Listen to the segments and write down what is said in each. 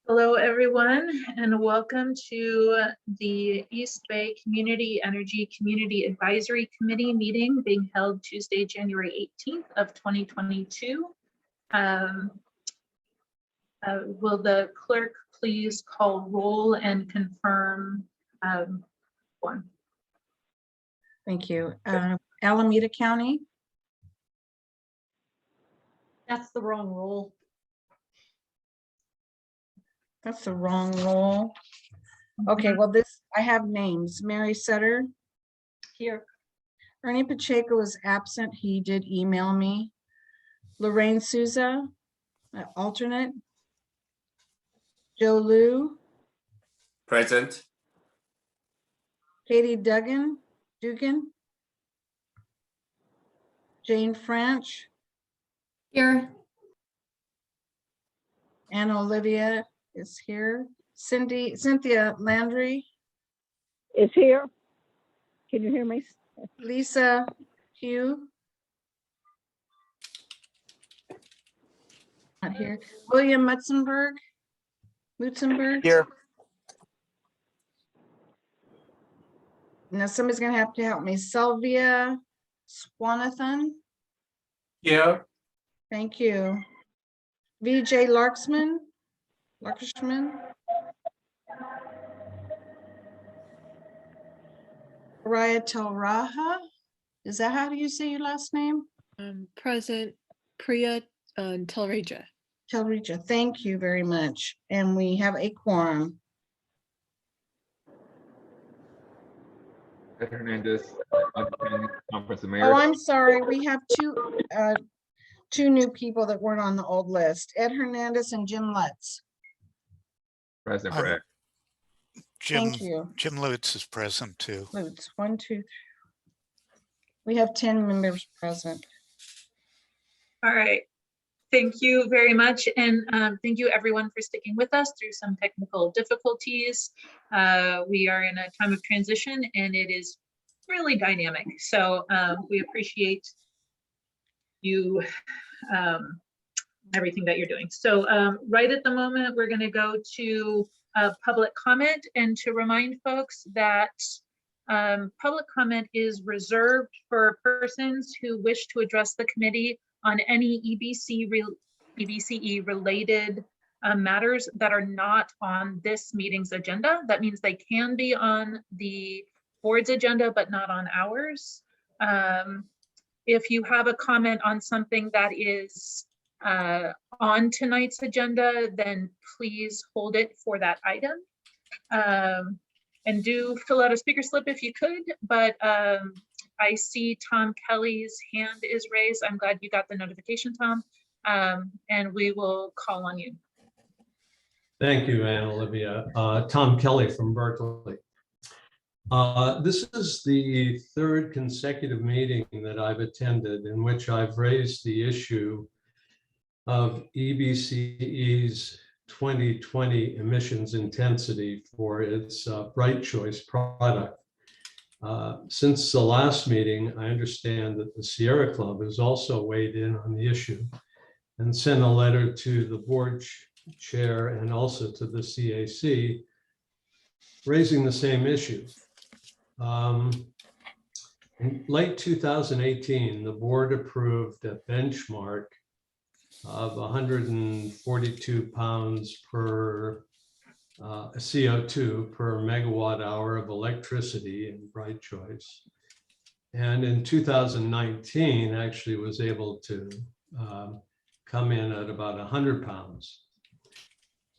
Hello, everyone, and welcome to the East Bay Community Energy Community Advisory Committee meeting being held Tuesday, January 18th of 2022. Will the clerk please call roll and confirm one? Thank you. Alameda County, That's the wrong roll. that's the wrong roll. Okay, well, I have names. Mary Sutter, Here. Ernie Pacheco is absent. He did email me. Lorraine Souza, alternate. Joe Liu, Present. Katie Dugan, Jane French, Here. Anna Olivia is here. Cynthia Landry, Is here. Can you hear me? Lisa Hugh. Not here. William Mutzenberg. Here. Now somebody's gonna have to help me. Sylvia Swanathan, Here. thank you. VJ Larkshman. Raya Telraha, is that how do you say your last name? Present, Priya Telreja. Telreja, thank you very much. And we have a quorum. Ed Hernandez, Conference of Oh, Mayors. I'm sorry, we have two new people that weren't on the old list, Ed Hernandez and Jim Lutz. President for Ed. Thank you. Jim Lutz is present too. Lutz, 1, 2, 3. We have 10 members present. All right. Thank you very much. And thank you everyone for sticking with us through some technical difficulties. We are in a time of transition and it is really dynamic. So we appreciate you, everything that you're doing. So right at the moment, we're gonna go to public comment, and to remind folks that public comment is reserved for persons who wish to address the committee on any EBCE related matters that are not on this meeting's agenda. That means they can be on the board's agenda, but not on ours. If you have a comment on something that is on tonight's agenda, then please hold it for that item. And do fill out a speaker slip if you could, but I see Tom Kelly's hand is raised. I'm glad you got the notification, Tom, and we will call on you. Thank you, Anna Olivia. Tom Kelly from Berkeley. This is the third consecutive meeting that I've attended in which I've raised the issue of EBCE's 2020 emissions intensity for its Bright Choice product. Since the last meeting, I understand that the Sierra Club has also weighed in on the issue and sent a letter to the board chair and also to the CAC raising the same issue. In late 2018, the board approved a benchmark of 142 pounds per CO2 per megawatt hour of electricity in Bright Choice. And in 2019, actually was able to come in at about 100 pounds.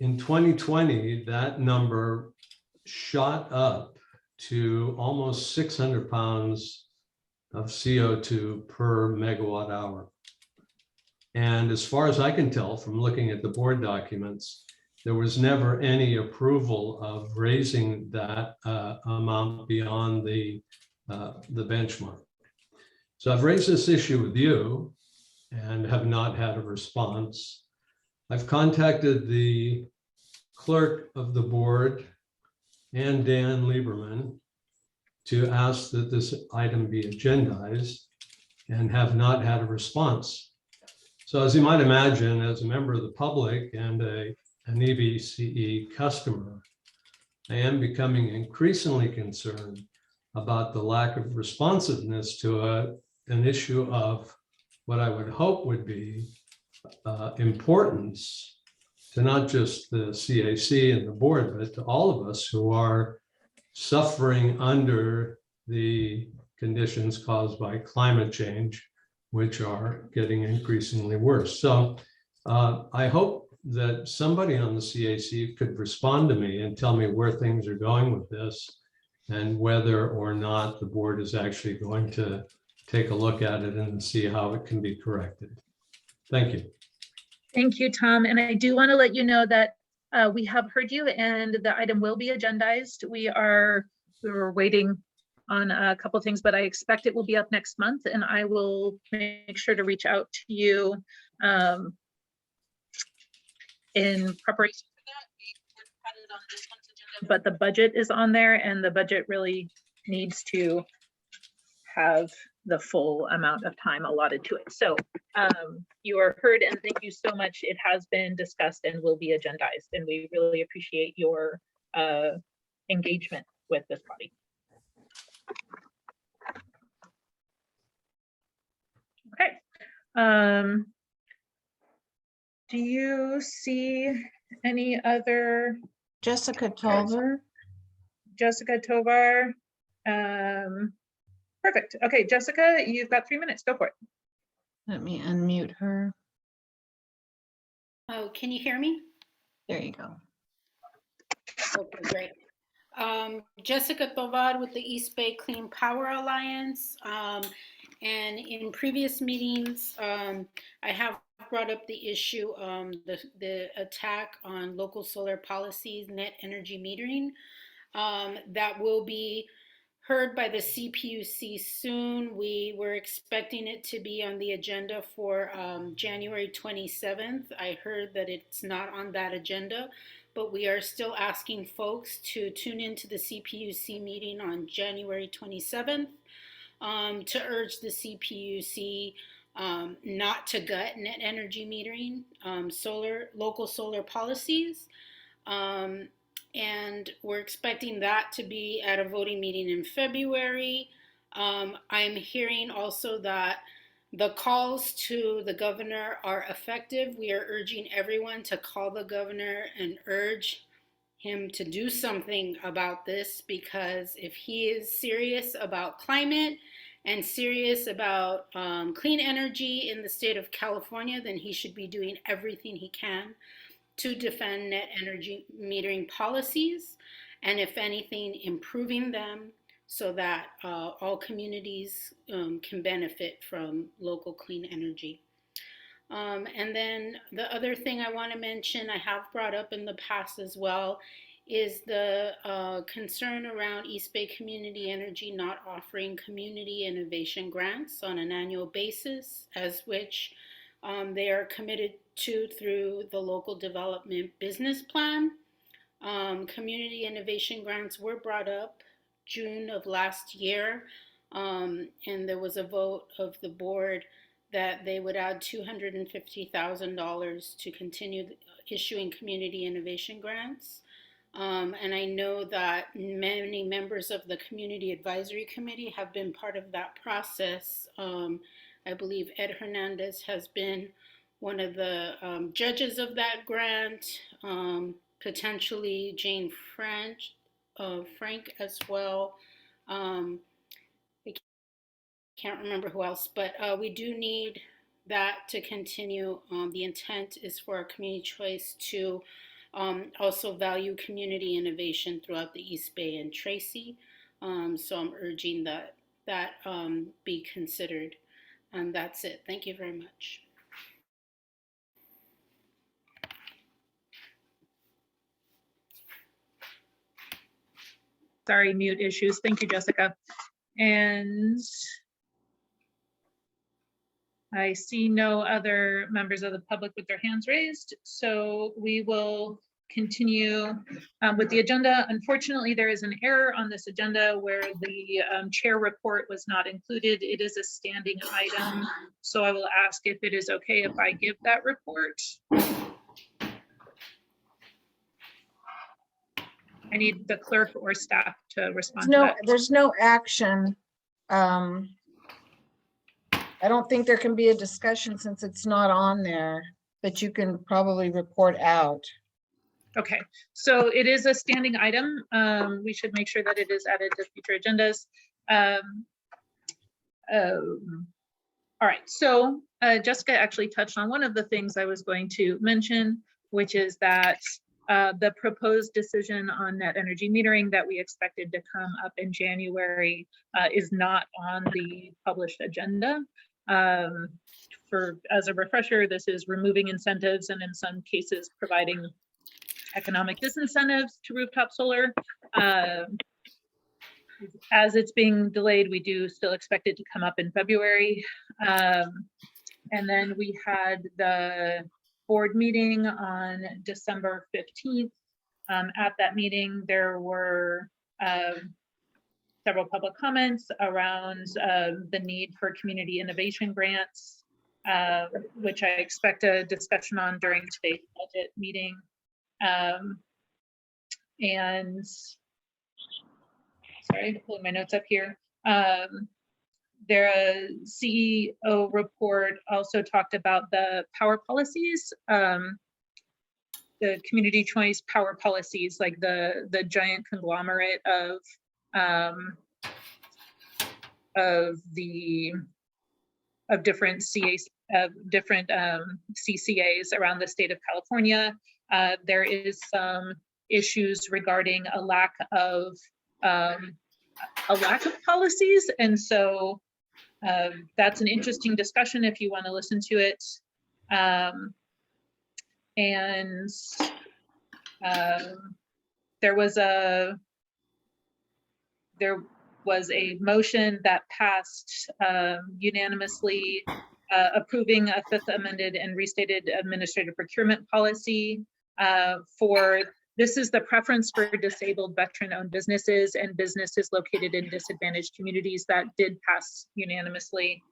In 2020, that number shot up to almost 600 pounds of CO2 per megawatt hour. And as far as I can tell from looking at the board documents, there was never any approval of raising that amount beyond the benchmark. So I've raised this issue with you and have not had a response. I've contacted the clerk of the board and Dan Lieberman to ask that this item be agendized and have not had a response. So as you might imagine, as a member of the public and a an EVCE customer, I am becoming increasingly concerned about the lack of responsiveness to an issue of what I would hope would be importance to not just the CAC and the board, but to all of us who are suffering under the conditions caused by climate change, which are getting increasingly worse. So I hope that somebody on the CAC could respond to me and tell me where things are going with this and whether or not the board is actually going to take a look at it and see how it can be corrected. Thank you. Thank you, Tom. And I do want to let you know that we have heard you and the item will be agendized. We were waiting on a couple of things, but I expect it will be up next month, and I will make sure to reach out to you in preparation for that. We had it on this month's agenda, but the budget is on there, and the budget really needs to have the full amount of time allotted to it. So you are heard, and thank you so much. It has been discussed and will be agendized, and we really appreciate your engagement with this body. Okay. Do you see any other? Jessica Tolver. Jessica Tovar. Perfect. Okay, Jessica, you've got 3 minutes. Go for it. Let me unmute her. Oh, can you hear me? There you go. Okay, great. Jessica Tovar with the East Bay Clean Power Alliance. And in previous meetings, I have brought up the issue, the attack on local solar policies, net energy metering. That will be heard by the CPUC soon. We were expecting it to be on the agenda for January 27th. I heard that it's not on that agenda, but we are still asking folks to tune into the CPUC meeting on January 27th to urge the CPUC not to gut net energy metering, local solar policies. And we're expecting that to be at a voting meeting in February. I'm hearing also that the calls to the governor are effective. We are urging everyone to call the governor and urge him to do something about this, because if he is serious about climate and serious about clean energy in the state of California, then he should be doing everything he can to defend net energy metering policies, and if anything, improving them so that all communities can benefit from local clean energy. And then the other thing I want to mention, I have brought up in the past as well, is the concern around East Bay Community Energy not offering community innovation grants on an annual basis, as which they are committed to through the local development business plan. Community innovation grants were brought up June of last year, and there was a vote of the board that they would add $250,000 to continue issuing community innovation grants. And I know that many members of the Community Advisory Committee have been part of that process. I believe Ed Hernandez has been one of the judges of that grant, potentially Jane Frank as well. I can't remember who else, but we do need that to continue. The intent is for our community choice to also value community innovation throughout the East Bay and Tracy. So I'm urging that be considered. And that's it. Thank you very much. Sorry, mute issues. Thank you, Jessica. And I see no other members of the public with their hands raised, so we will continue with the agenda. Unfortunately, there is an error on this agenda where the chair report was not included. It is a standing item, so I will ask if it is okay if I give that report. I need the clerk or staff to respond to No, that. there's no action. I don't think there can be a discussion since it's not on there, but you can probably report out. Okay, so it is a standing item. We should make sure that it is added to future agendas. All right, so Jessica actually touched on one of the things I was going to mention, which is that the proposed decision on net energy metering that we expected to come up in January is not on the published agenda. As a refresher, this is removing incentives and in some cases providing economic disincentives to rooftop solar. As it's being delayed, we do still expect it to come up in February. And then we had the board meeting on December 15th. At that meeting, there were several public comments around the need for community innovation grants, which I expect a discussion on during today's budget meeting. And sorry, pulling my notes up here. Their CEO report also talked about the power policies, the community choice power policies, like the giant conglomerate of different CCAs around the state of California. There is some issues regarding a lack of policies, and so that's an interesting discussion if you want to listen to it. And there was a motion that passed unanimously approving a fifth amended and restated administrative procurement policy this is the preference for disabled veteran-owned businesses and businesses located in disadvantaged communities that did pass unanimously.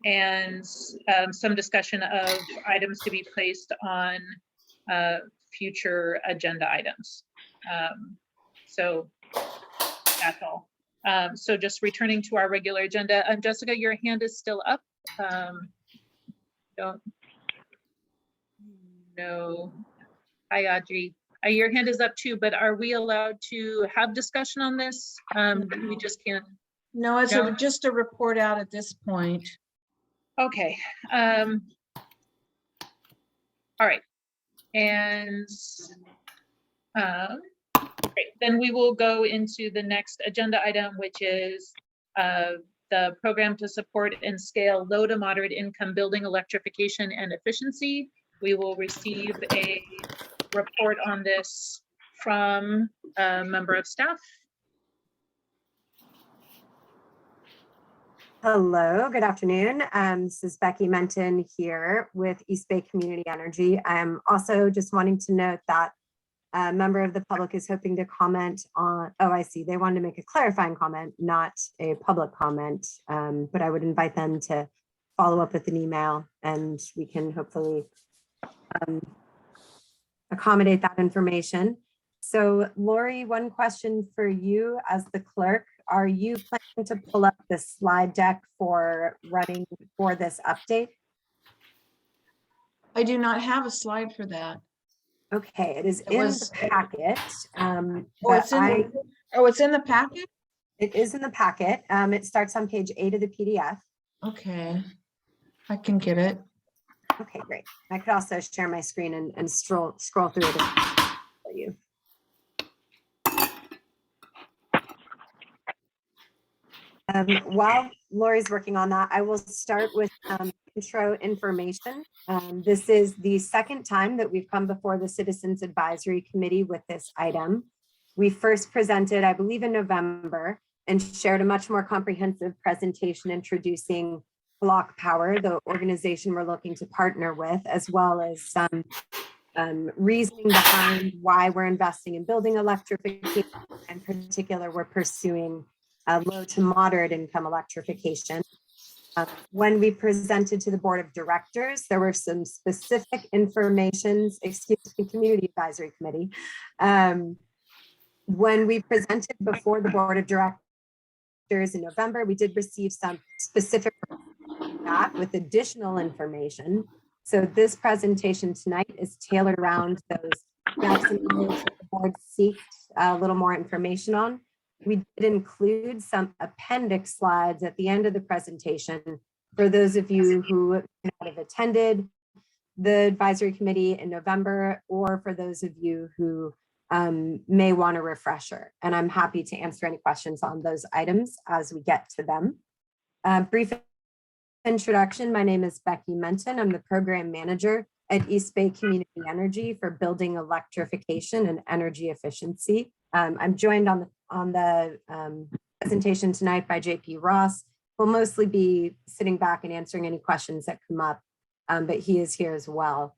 And some discussion of items to be placed on future agenda items. So that's all. So just returning to our regular agenda. Jessica, your hand is still up. Don't know. Hi, Audrey. Your hand is up too, but are we allowed to have discussion on this? We just can't. No, it's just a report out at this point. Okay. All right. And great. Then we will go into the next agenda item, which is the program to support and scale low to moderate income building electrification and efficiency. We will receive a report on this from a member of staff. Hello, good afternoon. This is Becky Menton here with East Bay Community Energy. I'm also just wanting to note that a member of the public is hoping to comment on, oh, I see, they wanted to make a clarifying comment, not a public comment, but I would invite them to follow up with an email and we can hopefully accommodate that information. So Lori, one question for you as the clerk. Are you planning to pull up the slide deck for running for this update? I do not have a slide for that. Okay, it is in the packet. It's in the packet? It is in the packet. It starts on page 8 of the PDF. Okay, I can get it. Okay, great. I could also share my screen and scroll through it for you. While Lori's working on that, I will start with intro information. This is the second time that we've come before the Citizens Advisory Committee with this item. We first presented, I believe, in November and shared a much more comprehensive presentation introducing Block Power, the organization we're looking to partner with, as well as some reasoning behind why we're investing in building electrification. In particular, we're pursuing low to moderate income electrification. When we presented to the Board of Directors, there were some specific informations, excuse me, Community Advisory Committee. When we presented before the Board of Directors in November, we did receive some specific feedback with additional information. So this presentation tonight is tailored around those gaps in knowledge that the board seeks a little more information on. We did include some appendix slides at the end of the presentation for those of you who may not have attended the advisory committee in November, or for those of you who may want a refresher. And I'm happy to answer any questions on those items as we get to them. Brief introduction, my name is Becky Menton. I'm the program manager at East Bay Community Energy for building electrification and energy efficiency. I'm joined on the presentation tonight by JP Ross. We'll mostly be sitting back and answering any questions that come up, but he is here as well.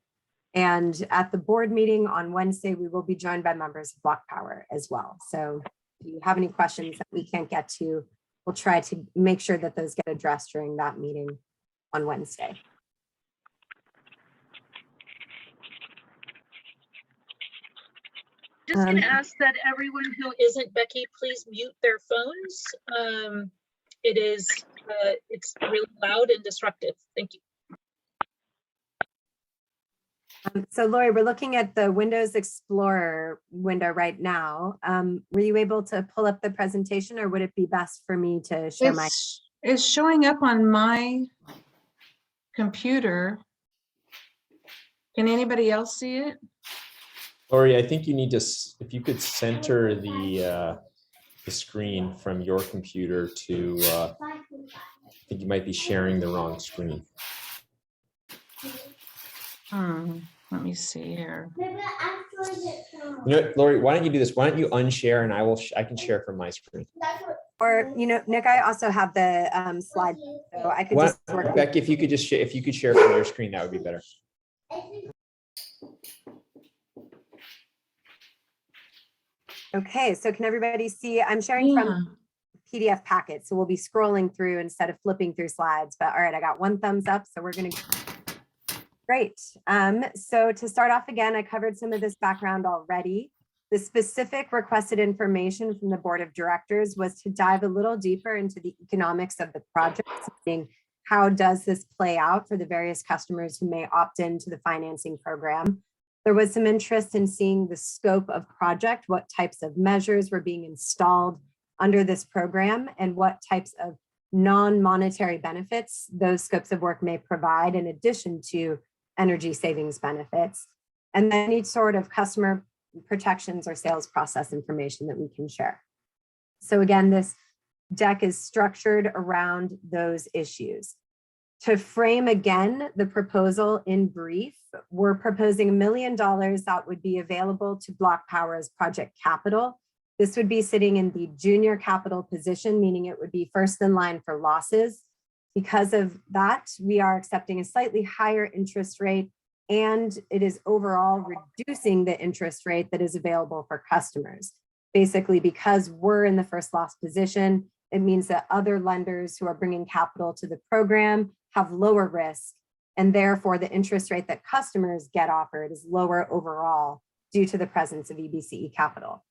And at the board meeting on Wednesday, we will be joined by members of Block Power as well. So if you have any questions that we can't get to, we'll try to make sure that those get addressed during that meeting on Wednesday. Just going to ask that everyone who isn't Becky, please mute their phones. It's really loud and disruptive. Thank you. So Lori, we're looking at the Windows Explorer window right now. Were you able to pull up the presentation, or would it be best for me to share my? It's showing up on my computer. Can anybody else see it? Lori, I think you need to, if you could center the screen from your computer to, I think you might be sharing the wrong screen. Let me see here. You know what, Lori, why don't you do this? Why don't you unshare and I can share from my screen. Or, you know, Nick, I also have the slide, so I could just work. Becky, if you could just share from your screen, that would be better. Okay, so can everybody see? I'm sharing from PDF packet, so we'll be scrolling through instead of flipping through slides. But all right, I got one thumbs up, so we're gonna. Great. So to start off again, I covered some of this background already. The specific requested information from the Board of Directors was to dive a little deeper into the economics of the project, meaning how does this play out for the various customers who may opt into the financing program. There was some interest in seeing the scope of project, what types of measures were being installed under this program, and what types of non-monetary benefits those scopes of work may provide in addition to energy savings benefits, and then each sort of customer protections or sales process information that we can share. So again, this deck is structured around those issues. To frame again the proposal in brief, we're proposing $1 million that would be available to Block Power as project capital. This would be sitting in the junior capital position, meaning it would be first in line for losses. Because of that, we are accepting a slightly higher interest rate, and it is overall reducing the interest rate that is available for customers. Basically, because we're in the first loss position, it means that other lenders who are bringing capital to the program have lower risk, and therefore the interest rate that customers get offered is lower overall due to the presence of EBCE capital.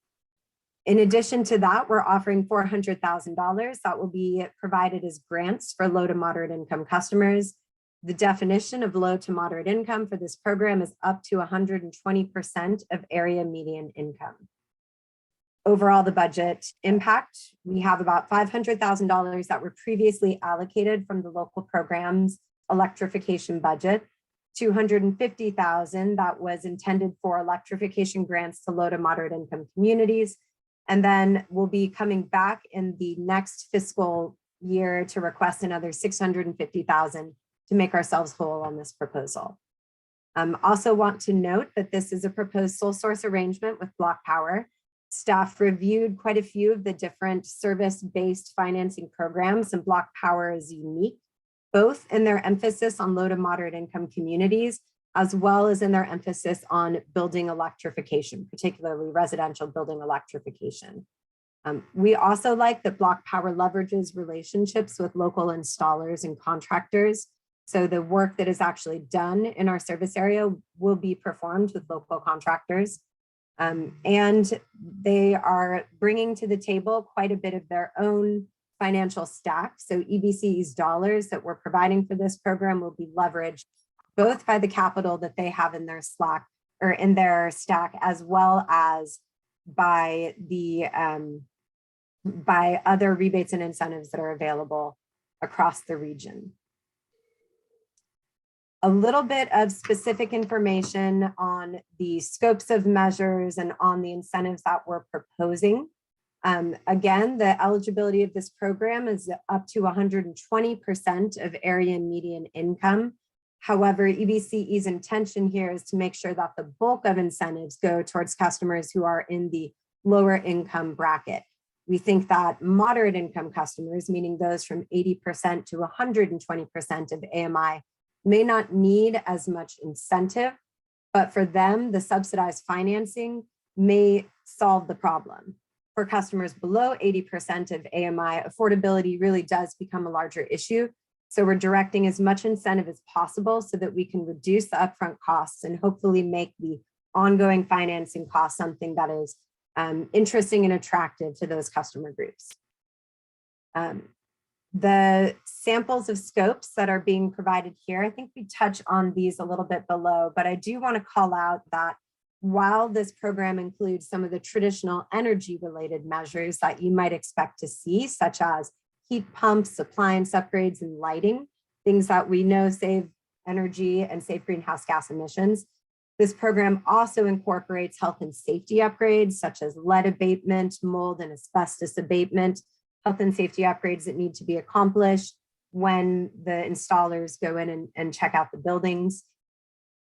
In addition to that, we're offering $400,000 that will be provided as grants for low to moderate income customers. The definition of low to moderate income for this program is up to 120% of area median income. Overall, the budget impact, we have about $500,000 that were previously allocated from the local program's electrification budget, $250,000 that was intended for electrification grants to low to moderate income communities. And then we'll be coming back in the next fiscal year to request another $650,000 to make ourselves whole on this proposal. Also want to note that this is a proposed sole source arrangement with Block Power. Staff reviewed quite a few of the different service-based financing programs, and Block Power is unique, both in their emphasis on low to moderate income communities, as well as in their emphasis on building electrification, particularly residential building electrification. We also like that Block Power leverages relationships with local installers and contractors. So the work that is actually done in our service area will be performed with local contractors. And they are bringing to the table quite a bit of their own financial stack. So EBCE's dollars that we're providing for this program will be leveraged both by the capital that they have in their stack, as well as by the by other rebates and incentives that are available across the region. A little bit of specific information on the scopes of measures and on the incentives that we're proposing. Again, the eligibility of this program is up to 120% of area median income. However, EBCE's intention here is to make sure that the bulk of incentives go towards customers who are in the lower income bracket. We think that moderate income customers, meaning those from 80% to 120% of AMI, may not need as much incentive, but for them, the subsidized financing may solve the problem. For customers below 80% of AMI, affordability really does become a larger issue. So we're directing as much incentive as possible so that we can reduce the upfront costs and hopefully make the ongoing financing cost something that is interesting and attractive to those customer groups. The samples of scopes that are being provided here, I think we touch on these a little bit below, but I do want to call out that while this program includes some of the traditional energy related measures that you might expect to see, such as heat pumps, appliance upgrades, and lighting, things that we know save energy and save greenhouse gas emissions, this program also incorporates health and safety upgrades such as lead abatement, mold and asbestos abatement, health and safety upgrades that need to be accomplished when the installers go in and check out the buildings.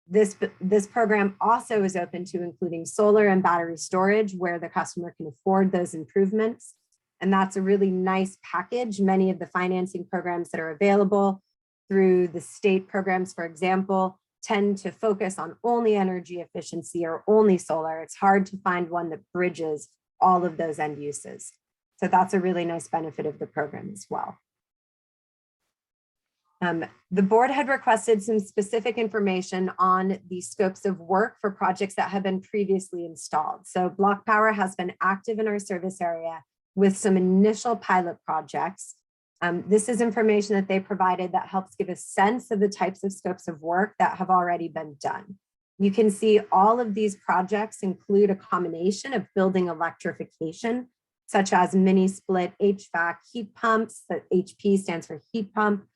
This program also is open to including solar and battery storage where the customer can afford those improvements. And that's a really nice package. Many of the financing programs that are available through the state programs, for example, tend to focus on only energy efficiency or only solar. It's hard to find one that bridges all of those end uses. So that's a really nice benefit of the program as well. The board had requested some specific information on the scopes of work for projects that have been previously installed. So Block Power has been active in our service area with some initial pilot projects. This is information that they provided that helps give a sense of the types of scopes of work that have already been done. You can see all of these projects include a combination of building electrification, such as mini split HVAC heat pumps, that HP stands for heat pump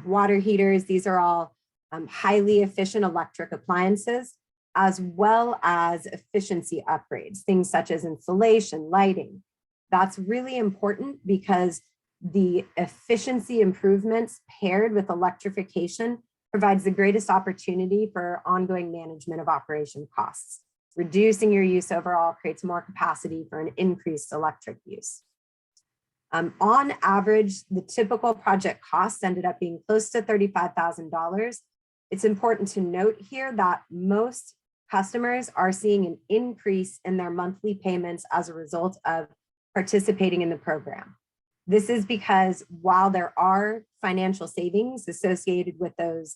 water heaters. These are all highly efficient electric appliances, as well as efficiency upgrades, things such as insulation, lighting. That's really important because the efficiency improvements paired with electrification provides the greatest opportunity for ongoing management of operation costs. Reducing your use overall creates more capacity for an increased electric use. On average, the typical project costs ended up being close to $35,000. It's important to note here that most customers are seeing an increase in their monthly payments as a result of participating in the program. This is because while there are financial savings associated with those,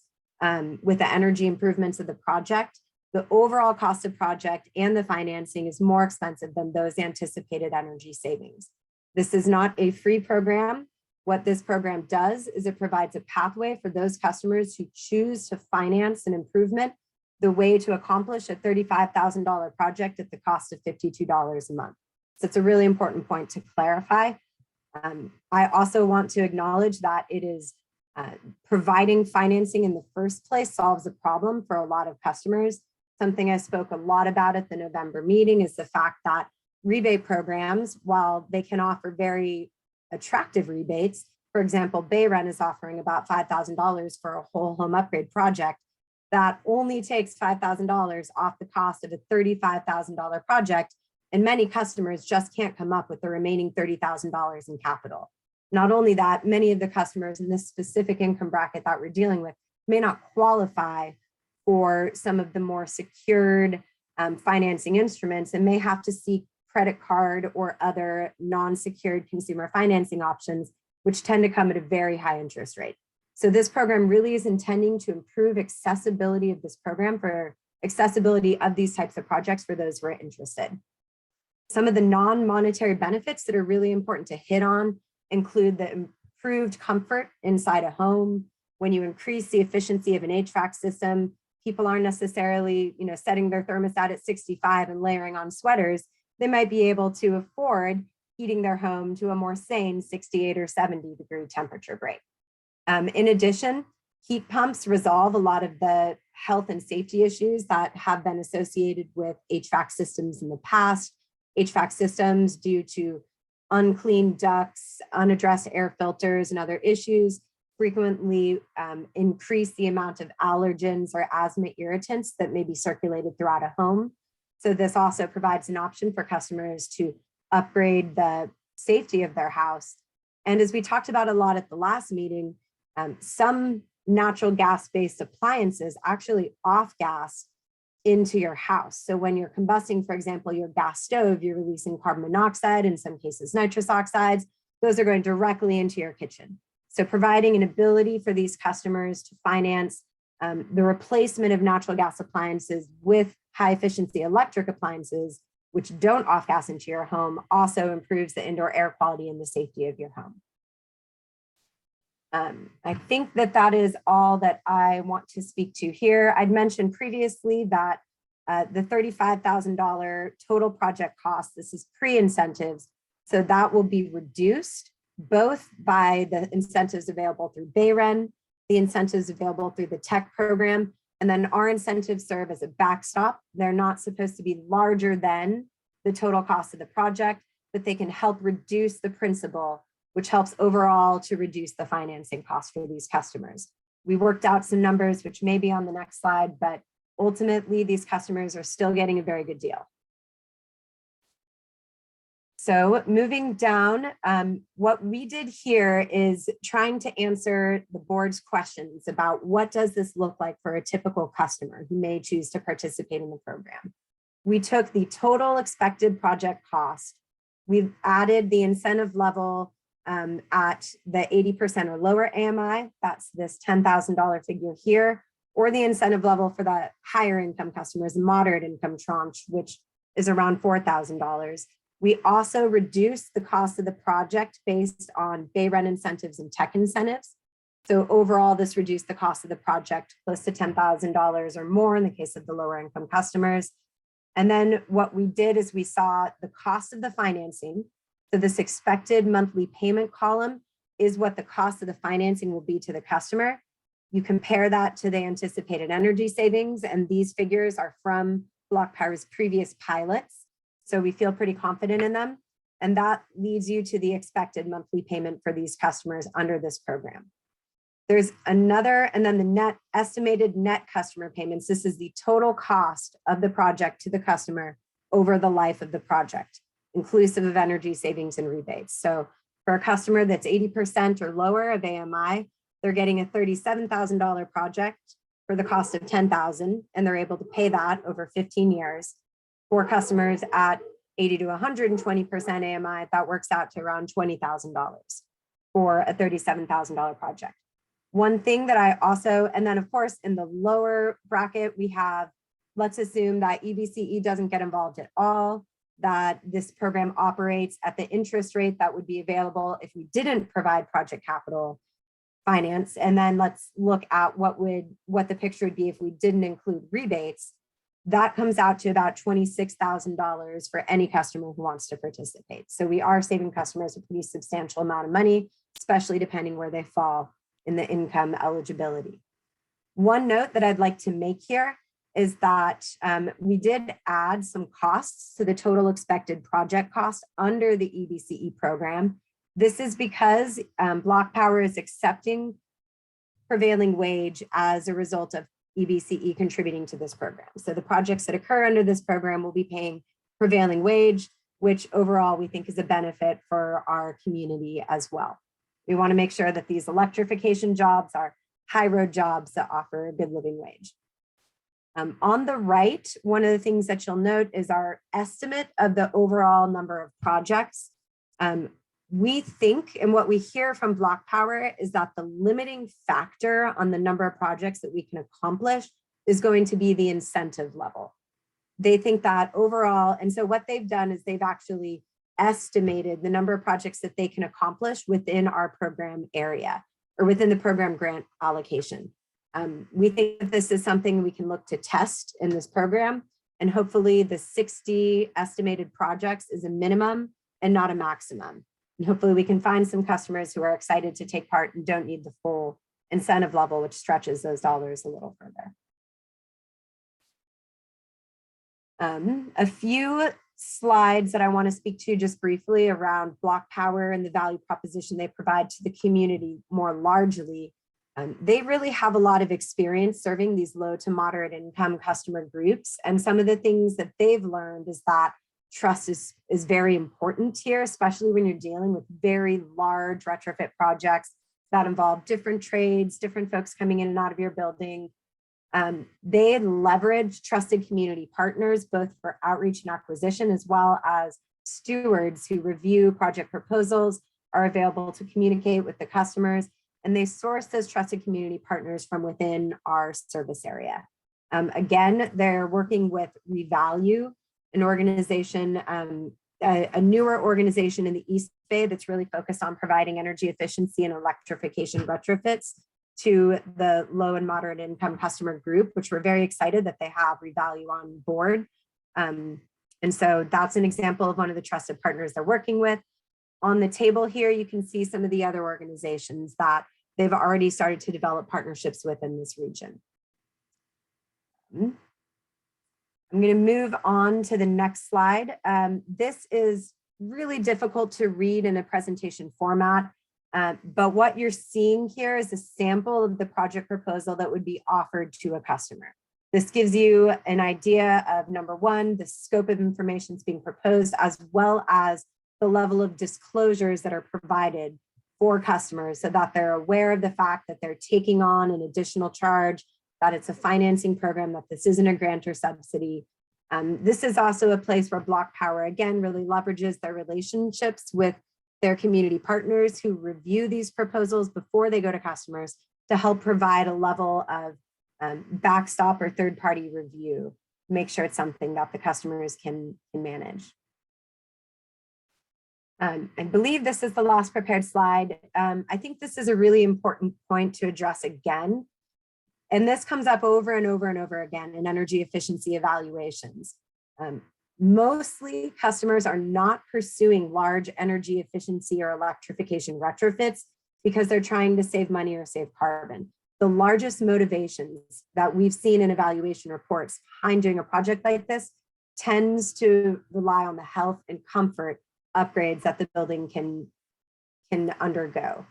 with the energy improvements of the project, the overall cost of project and the financing is more expensive than those anticipated energy savings. This is not a free program. What this program does is it provides a pathway for those customers who choose to finance an improvement, the way to accomplish a $35,000 project at the cost of $52 a month. So it's a really important point to clarify. I also want to acknowledge that it is providing financing in the first place solves a problem for a lot of customers. Something I spoke a lot about at the November meeting is the fact that rebate programs, while they can offer very attractive rebates, for example, Bay Run is offering about $5,000 for a whole home upgrade project. That only takes $5,000 off the cost of a $35,000 project. And many customers just can't come up with the remaining $30,000 in capital. Not only that, many of the customers in this specific income bracket that we're dealing with may not qualify for some of the more secured financing instruments and may have to seek credit card or other non-secured consumer financing options, which tend to come at a very high interest rate. So this program really is intending to improve accessibility of this program for accessibility of these types of projects for those who are interested. Some of the non-monetary benefits that are really important to hit on include the improved comfort inside a home. When you increase the efficiency of an HVAC system, people aren't necessarily, setting their thermostat at 65 and layering on sweaters. They might be able to afford heating their home to a more sane 68 or 70 degree temperature break. In addition, heat pumps resolve a lot of the health and safety issues that have been associated with HVAC systems in the past. HVAC systems, due to unclean ducts, unaddressed air filters, and other issues, frequently increase the amount of allergens or asthma irritants that may be circulated throughout a home. So this also provides an option for customers to upgrade the safety of their house. And as we talked about a lot at the last meeting, some natural gas-based appliances actually off-gas into your house. So when you're combusting, for example, your gas stove, you're releasing carbon monoxide, in some cases nitrous oxides. Those are going directly into your kitchen. So providing an ability for these customers to finance the replacement of natural gas appliances with high efficiency electric appliances, which don't off-gas into your home, also improves the indoor air quality and the safety of your home. I think that is all that I want to speak to here. I'd mentioned previously that the $35,000 total project cost, this is pre-incentives, so that will be reduced both by the incentives available through BayREN, the incentives available through the tech program, and then our incentives serve as a backstop. They're not supposed to be larger than the total cost of the project, but they can help reduce the principal, which helps overall to reduce the financing cost for these customers. We worked out some numbers, which may be on the next slide, but ultimately these customers are still getting a very good deal. So moving down, what we did here is trying to answer the board's questions about what does this look like for a typical customer who may choose to participate in the program. We took the total expected project cost. We've added the incentive level at the 80% or lower AMI, that's this $10,000 figure here, or the incentive level for the higher income customers, moderate income tranche, which is around $4,000. We also reduced the cost of the project based on BayREN incentives and tech incentives. So overall, this reduced the cost of the project close to $10,000 or more in the case of the lower income customers. And then what we did is we saw the cost of the financing. So this expected monthly payment column is what the cost of the financing will be to the customer. You compare that to the anticipated energy savings, and these figures are from Block Power's previous pilots. So we feel pretty confident in them. And that leads you to the expected monthly payment for these customers under this program. There's another, and then the estimated net customer payments. This is the total cost of the project to the customer over the life of the project, inclusive of energy savings and rebates. So for a customer that's 80% or lower of AMI, they're getting a $37,000 project for the cost of $10,000, and they're able to pay that over 15 years. For customers at 80 to 120% AMI, that works out to around $20,000 for a $37,000 project. One thing that I also, and then of course, in the lower bracket, we have, let's assume that EBCE doesn't get involved at all, that this program operates at the interest rate that would be available if we didn't provide project capital finance. And then let's look at what the picture would be if we didn't include rebates. That comes out to about $26,000 for any customer who wants to participate. So we are saving customers a pretty substantial amount of money, especially depending where they fall in the income eligibility. One note that I'd like to make here is that we did add some costs to the total expected project cost under the EBCE program. This is because Block Power is accepting prevailing wage as a result of EBCE contributing to this program. So the projects that occur under this program will be paying prevailing wage, which overall we think is a benefit for our community as well. We want to make sure that these electrification jobs are high road jobs that offer a good living wage. On the right, one of the things that you'll note is our estimate of the overall number of projects. We think, and what we hear from Block Power is that the limiting factor on the number of projects that we can accomplish is going to be the incentive level. They think that overall, and so what they've done is they've actually estimated the number of projects that they can accomplish within our program area or within the program grant allocation. We think that this is something we can look to test in this program, and hopefully the 60 estimated projects is a minimum and not a maximum. And hopefully we can find some customers who are excited to take part and don't need the full incentive level, which stretches those dollars a little further. A few slides that I want to speak to just briefly around Block Power and the value proposition they provide to the community more largely. They really have a lot of experience serving these low to moderate income customer groups. And some of the things that they've learned is that trust is very important here, especially when you're dealing with very large retrofit projects that involve different trades, different folks coming in and out of your building. They leverage trusted community partners, both for outreach and acquisition, as well as stewards who review project proposals, are available to communicate with the customers, and they source those trusted community partners from within our service area. Again, they're working with Revalue, an organization, a newer organization in the East Bay that's really focused on providing energy efficiency and electrification retrofits to the low and moderate income customer group, which we're very excited that they have Revalue on board. And so that's an example of one of the trusted partners they're working with. On the table here, you can see some of the other organizations that they've already started to develop partnerships with in this region. I'm going to move on to the next slide. This is really difficult to read in a presentation format, but what you're seeing here is a sample of the project proposal that would be offered to a customer. This gives you an idea of, number one, the scope of information that's being proposed, as well as the level of disclosures that are provided for customers so that they're aware of the fact that they're taking on an additional charge, that it's a financing program, that this isn't a grant or subsidy. This is also a place where Block Power, again, really leverages their relationships with their community partners who review these proposals before they go to customers to help provide a level of backstop or third-party review, make sure it's something that the customers can manage. I believe this is the last prepared slide. I think this is a really important point to address again. And this comes up over and over and over again in energy efficiency evaluations. Mostly customers are not pursuing large energy efficiency or electrification retrofits because they're trying to save money or save carbon. The largest motivations that we've seen in evaluation reports behind doing a project like this tends to rely on the health and comfort upgrades that the building can undergo.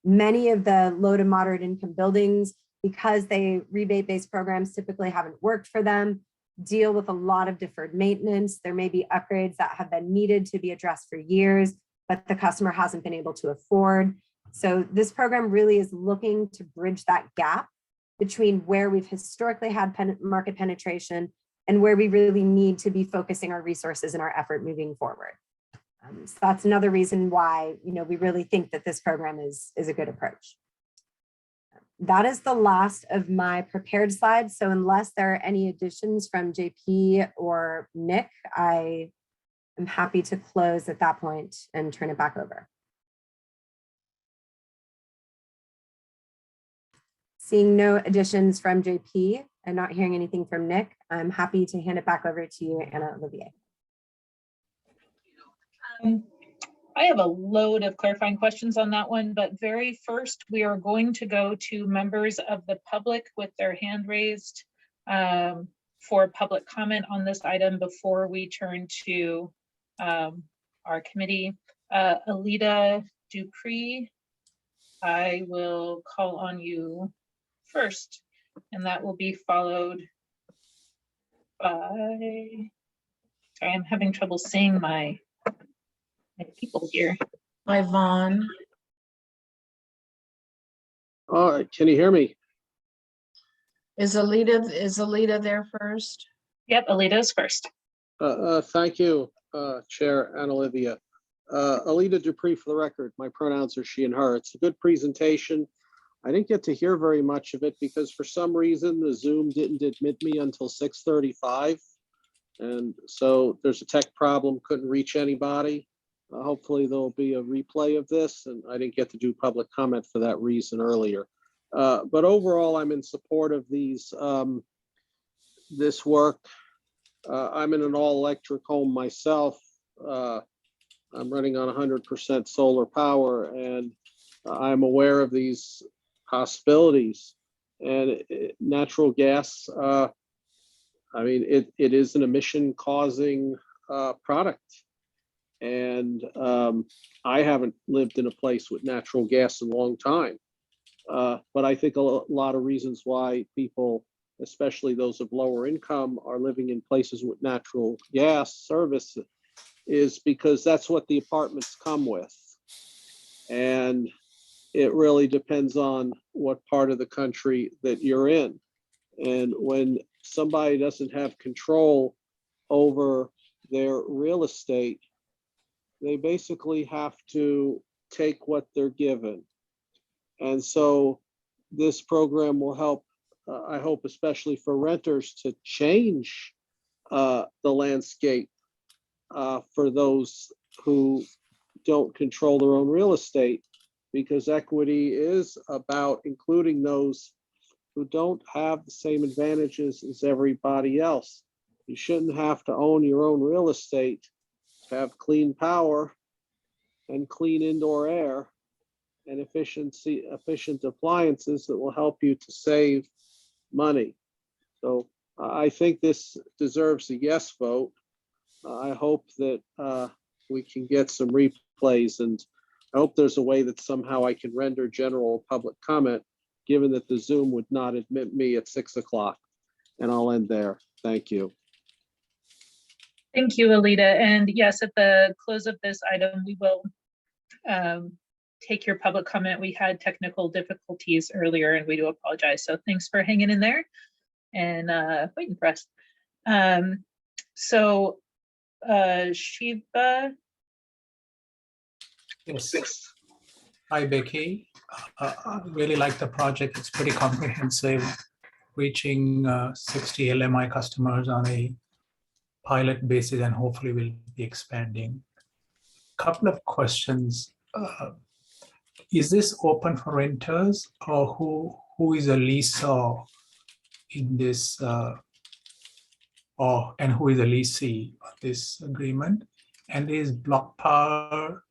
Many of the low to moderate income buildings, because they rebate-based programs typically haven't worked for them, deal with a lot of deferred maintenance. There may be upgrades that have been needed to be addressed for years, but the customer hasn't been able to afford. So this program really is looking to bridge that gap between where we've historically had market penetration and where we really need to be focusing our resources and our effort moving forward. So that's another reason why, we really think that this program is a good approach. That is the last of my prepared slides. So unless there are any additions from JP or Nick, I am happy to close at that point and turn it back over. Seeing no additions from JP and not hearing anything from Nick, I'm happy to hand it back over to you, Anna Olivier. I have a load of clarifying questions on that one, but very first, we are going to go to members of the public with their hand raised for public comment on this item before we turn to our committee. Alita Dupree, I will call on you first, and that will be followed by, sorry, I'm having trouble seeing my people here. Hi, Vaughn. All right, can you hear me? Is Alita there first? Yep, Alita's first. Thank you, Chair and Olivia. Alita Dupree for the record. My pronouns are she and her. It's a good presentation. I didn't get to hear very much of it because for some reason the Zoom didn't admit me until 6:35. And so there's a tech problem, couldn't reach anybody. Hopefully there'll be a replay of this, and I didn't get to do public comment for that reason earlier. But overall, I'm in support of this work. I'm in an all-electric home myself. I'm running on 100% solar power, and I'm aware of these possibilities. And natural gas, I mean, it is an emission-causing product. And I haven't lived in a place with natural gas in a long time. But I think a lot of reasons why people, especially those of lower income, are living in places with natural gas service is because that's what the apartments come with. And it really depends on what part of the country that you're in. And when somebody doesn't have control over their real estate, they basically have to take what they're given. And so this program will help, I hope, especially for renters to change the landscape for those who don't control their own real estate, because equity is about including those who don't have the same advantages as everybody else. You shouldn't have to own your own real estate to have clean power and clean indoor air and efficient appliances that will help you to save money. So I think this deserves a yes vote. I hope that we can get some replays, and I hope there's a way that somehow I can render general public comment, given that the Zoom would not admit me at 6 o'clock. And I'll end there. Thank you. Thank you, Alita. And yes, at the close of this item, we will take your public comment. We had technical difficulties earlier and we do apologize. So thanks for hanging in there and waiting for us. Shiva. Yes. Hi, Becky. I really like the project. It's pretty comprehensive, reaching 60 LMI customers on a pilot basis, and hopefully we'll be expanding. Couple of questions. Is this open for renters, or who is a leaser in this, and who is a leasee of this agreement? And is Block Power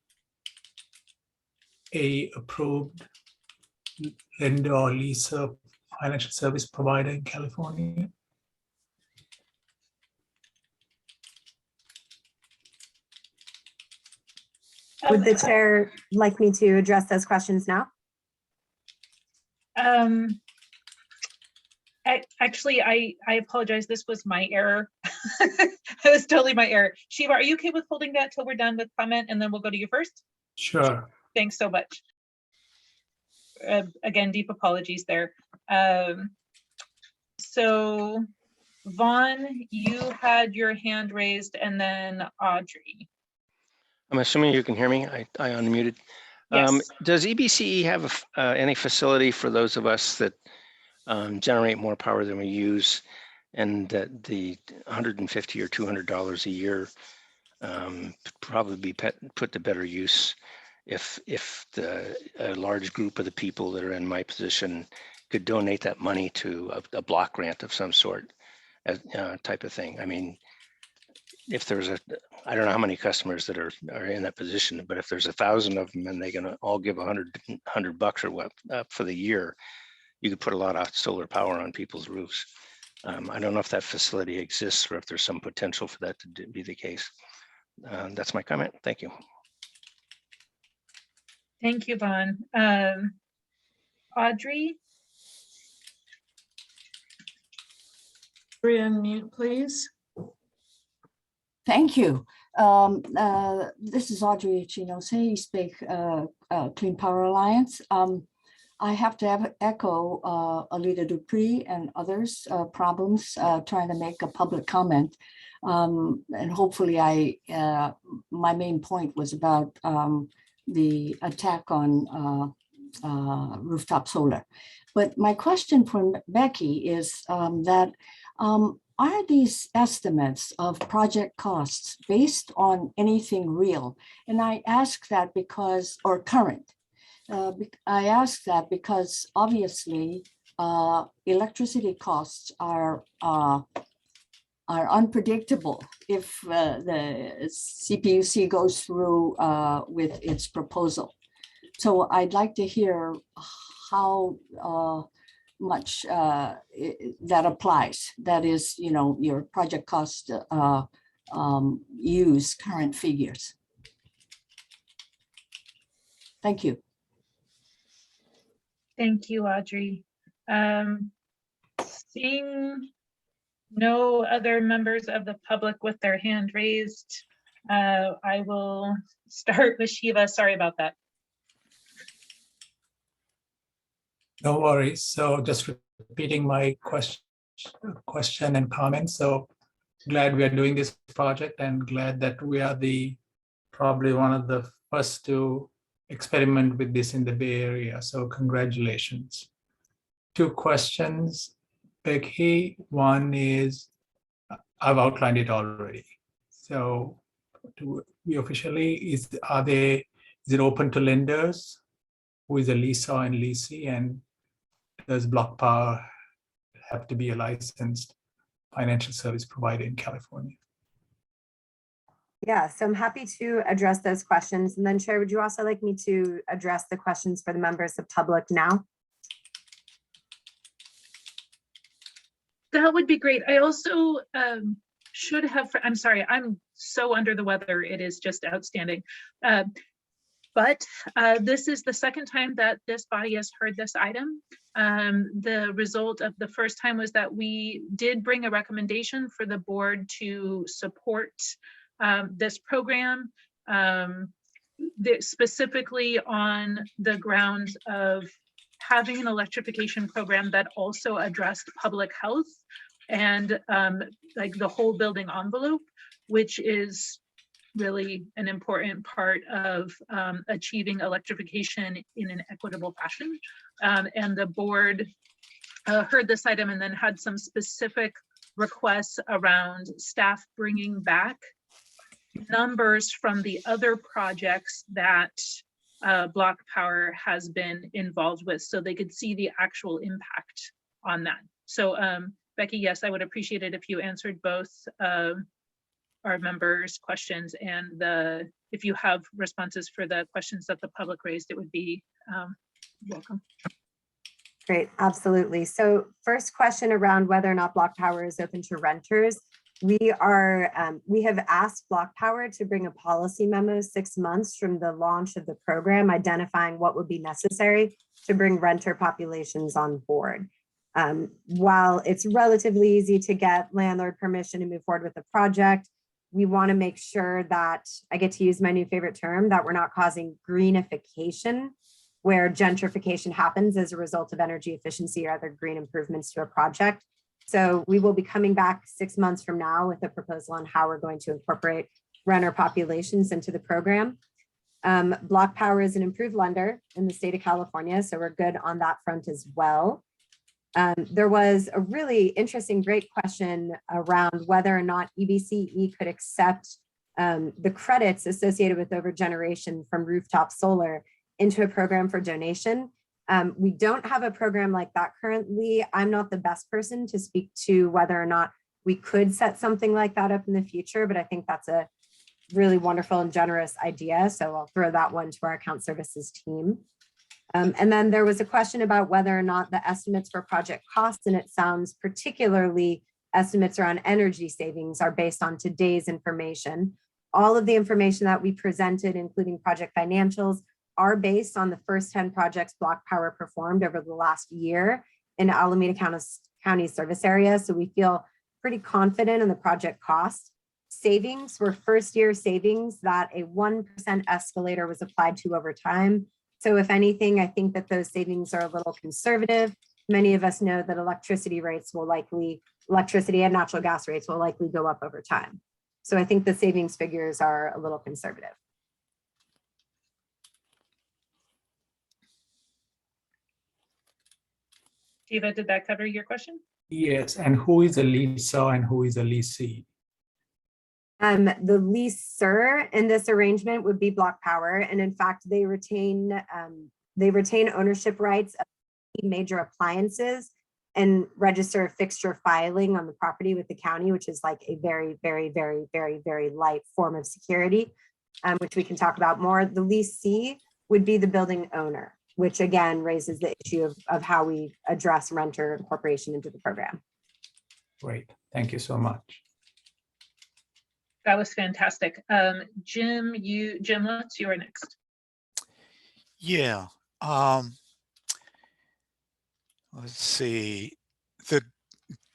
a approved lender or leaser financial service provider in California? Would the chair like me to address those questions now? Actually, I apologize. This was my error. It was totally my error. Shiva, are you okay with holding that till we're done with comment and then we'll go to you first? Sure. Thanks so much. Again, deep apologies there. So Vaughn, you had your hand raised, and then Audrey. I'm assuming you can hear me. I unmuted. Yes. Does EBCE have any facility for those of us that generate more power than we use, and that the $150 or $200 a year probably be put to better use if a large group of the people that are in my position could donate that money to a block grant of some sort, type of thing? I mean, if there's I don't know how many customers that are in that position, but if there's 1,000 of them and they're gonna all give $100 or what for the year, you could put a lot of solar power on people's roofs. I don't know if that facility exists or if there's some potential for that to be the case. That's my comment. Thank you. Thank you, Vaughn. Audrey? Unmute, please. Thank you. This is Audrey Chino, Say Speak Clean Power Alliance. I have to echo Alita Dupree and others' problems trying to make a public comment. And hopefully my main point was about the attack on rooftop solar. But my question for Becky is that are these estimates of project costs based on anything real? And I ask that because, or current, I ask that because obviously electricity costs are unpredictable if the CPUC goes through with its proposal. So I'd like to hear how much that applies. That is, you know, your project cost use current figures. Thank you. Thank you, Audrey. Seeing no other members of the public with their hand raised, I will start with Shiva. Sorry about that. No worries. So just repeating my question and comment. So glad we are doing this project and glad that we are probably one of the first to experiment with this in the Bay Area. So congratulations. 2 questions, Becky. One is, I've outlined it already. So do we officially, is it open to lenders? Who is a lessor and lessee, and does Block Power have to be a licensed financial service provider in California? Yeah, so I'm happy to address those questions. And then Chair, would you also like me to address the questions for the members of public now? That would be great. I also should have, I'm sorry, I'm so under the weather. It is just outstanding. But this is the second time that this body has heard this item. The result of the first time was that we did bring a recommendation for the board to support this program, specifically on the grounds of having an electrification program that also addressed public health and like the whole building envelope, which is really an important part of achieving electrification in an equitable fashion. And the board heard this item and then had some specific requests around staff bringing back numbers from the other projects that Block Power has been involved with, so they could see the actual impact on that. So Becky, yes, I would appreciate it if you answered both our members' questions, and if you have responses for the questions that the public raised, it would be welcome. Great, absolutely. So first question around whether or not Block Power is open to renters. We have asked Block Power to bring a policy memo 6 months from the launch of the program, identifying what would be necessary to bring renter populations on board. While it's relatively easy to get landlord permission to move forward with the project, we want to make sure that, I get to use my new favorite term, that we're not causing greenification, where gentrification happens as a result of energy efficiency or other green improvements to a project. So we will be coming back 6 months from now with a proposal on how we're going to incorporate renter populations into the program. Block Power is an improved lender in the state of California, so we're good on that front as well. There was a really interesting, great question around whether or not EBCE could accept the credits associated with overgeneration from rooftop solar into a program for donation. We don't have a program like that currently. I'm not the best person to speak to whether or not we could set something like that up in the future, but I think that's a really wonderful and generous idea. So I'll throw that one to our account services team. And then there was a question about whether or not the estimates for project costs, and it sounds particularly estimates around energy savings, are based on today's information. All of the information that we presented, including project financials, are based on the first 10 projects Block Power performed over the last year in Alameda County service area. So we feel pretty confident in the project cost. Savings were first year savings that a 1% escalator was applied to over time. So if anything, I think that those savings are a little conservative. Many of us know that electricity and natural gas rates will likely go up over time. So I think the savings figures are a little conservative. Shiva, did that cover your question? Yes, and who is a leaser and who is a leasee? The leaser in this arrangement would be Block Power, and in fact, they retain ownership rights of major appliances and register a fixture filing on the property with the county, which is like a very, very, very, very, very light form of security, which we can talk about more. The leasee would be the building owner, which again raises the issue of how we address renter incorporation into the program. Great, thank you so much. That was fantastic. Jim, let's you are next. Yeah. Let's see.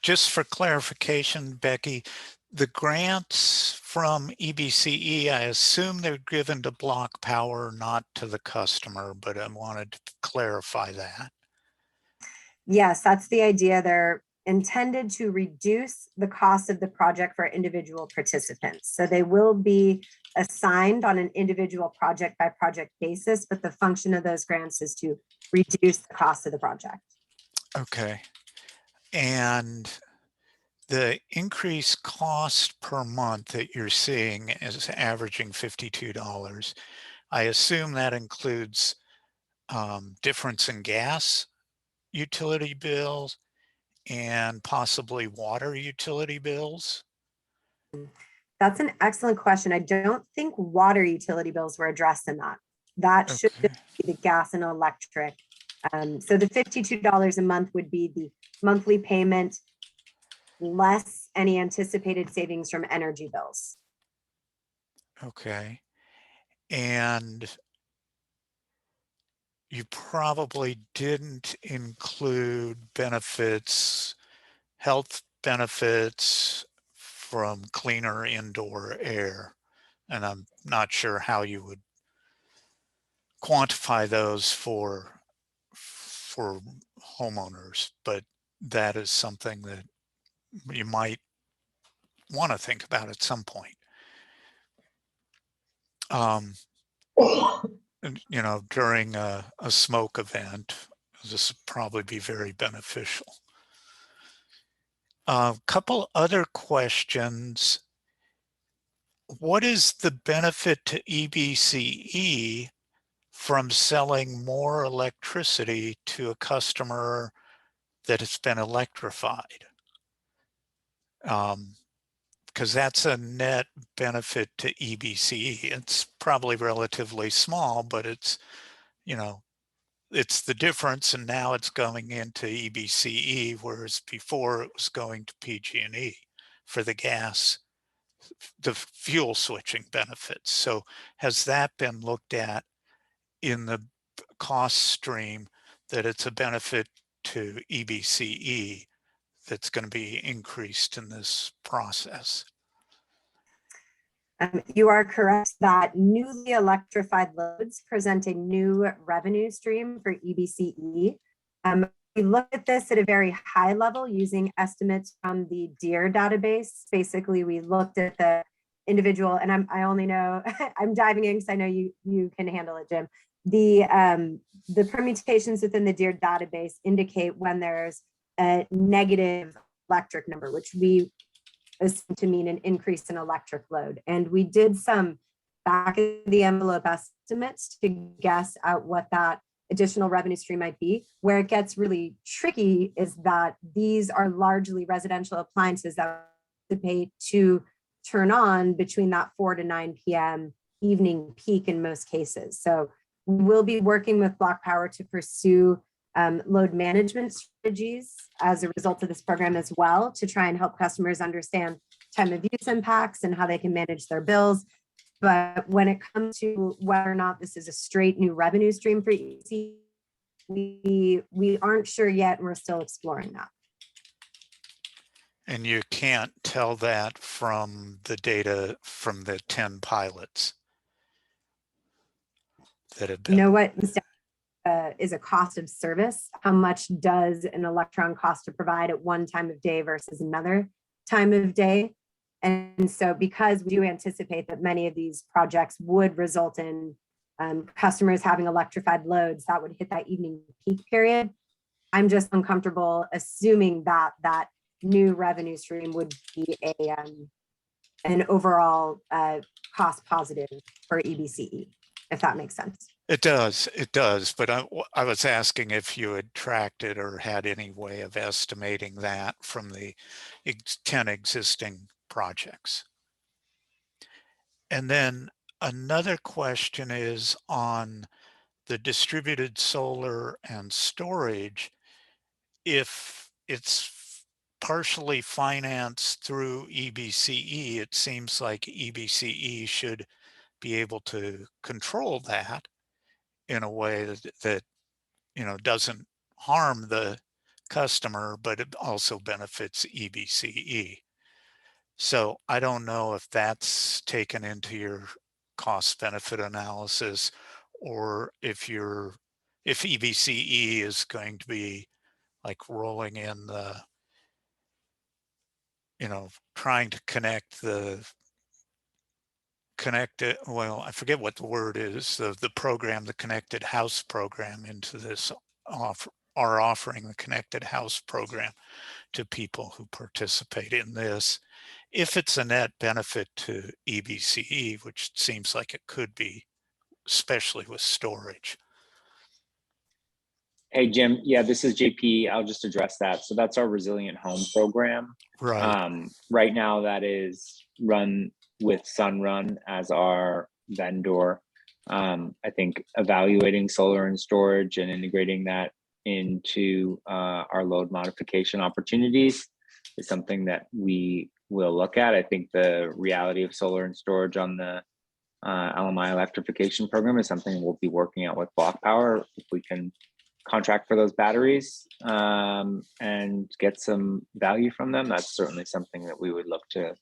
Just for clarification, Becky, the grants from EBCE, I assume they're given to Block Power, not to the customer, but I wanted to clarify that. Yes, that's the idea. They're intended to reduce the cost of the project for individual participants. So they will be assigned on an individual project by project basis, but the function of those grants is to reduce the cost of the project. Okay. And the increased cost per month that you're seeing is averaging $52. I assume that includes difference in gas utility bills and possibly water utility bills. That's an excellent question. I don't think water utility bills were addressed in that. That should be the gas and electric. So the $52 a month would be the monthly payment less any anticipated savings from energy bills. Okay. And you probably didn't include benefits, health benefits from cleaner indoor air. And I'm not sure how you would quantify those for homeowners, but that is something that you might want to think about at some point. You know, during a smoke event, this would probably be very beneficial. A couple other questions. What is the benefit to EBCE from selling more electricity to a customer that has been electrified? Because that's a net benefit to EBCE. It's probably relatively small, but it's, you know, it's the difference, and now it's going into EBCE, whereas before it was going to PG&E for the gas, the fuel switching benefits. So has that been looked at in the cost stream, that it's a benefit to EBCE that's going to be increased in this process? You are correct that newly electrified loads present a new revenue stream for EBCE. We look at this at a very high level using estimates from the DEAR database. Basically, we looked at the individual, and I only know, I'm diving in because I know you can handle it, Jim. The permutations within the DEAR database indicate when there's a negative electric number, which we assume to mean an increase in electric load. And we did some back of the envelope estimates to guess at what that additional revenue stream might be. Where it gets really tricky is that these are largely residential appliances that anticipate to turn on between that 4 to 9 p.m. evening peak in most cases. So we'll be working with Block Power to pursue load management strategies as a result of this program as well, to try and help customers understand time of use impacts and how they can manage their bills. But when it comes to whether or not this is a straight new revenue stream for EC, we aren't sure yet, and we're still exploring that. And you can't tell that from the data from the 10 pilots that have been. You know what, Mr. is a cost of service. How much does an electron cost to provide at one time of day versus another time of day? And so because we do anticipate that many of these projects would result in customers having electrified loads that would hit that evening peak period, I'm just uncomfortable assuming that that new revenue stream would be an overall cost positive for EBCE, if that makes sense. It does. But I was asking if you had tracked it or had any way of estimating that from the 10 existing projects. And then another question is on the distributed solar and storage. If it's partially financed through EBCE, it seems like EBCE should be able to control that in a way that doesn't harm the customer, but it also benefits EBCE. So I don't know if that's taken into your cost benefit analysis, or if EBCE is going to be like rolling in the, trying to connect it, well, I forget what the word is, the program, the Connected House program into this are offering the Connected House program to people who participate in this. If it's a net benefit to EBCE, which seems like it could be, especially with storage. Hey, Jim. Yeah, this is JP. I'll just address that. So that's our Resilient Home program. Right. Right now that is run with Sunrun as our vendor. I think evaluating solar and storage and integrating that into our load modification opportunities is something that we will look at. I think the reality of solar and storage on the LMI electrification program is something we'll be working out with Block Power. If we can contract for those batteries and get some value from them, that's certainly something that we would look to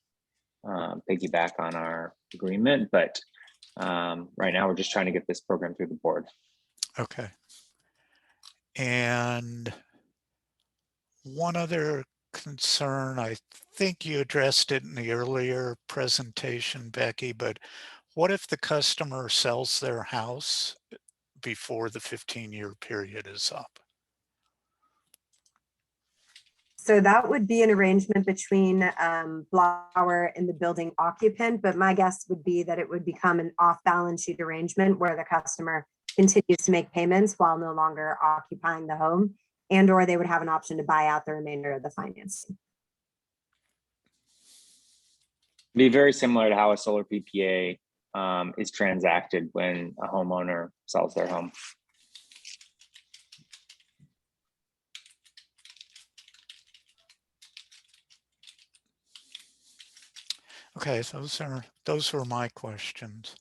piggyback on our agreement. But right now we're just trying to get this program through the board. Okay. And one other concern, I think you addressed it in the earlier presentation, Becky, but what if the customer sells their house before the 15-year period is up? So that would be an arrangement between Block Power and the building occupant, but my guess would be that it would become an off-balance sheet arrangement where the customer continues to make payments while no longer occupying the home, and or they would have an option to buy out the remainder of the financing. Be very similar to how a solar PPA is transacted when a homeowner sells their home. Okay, so those are my questions.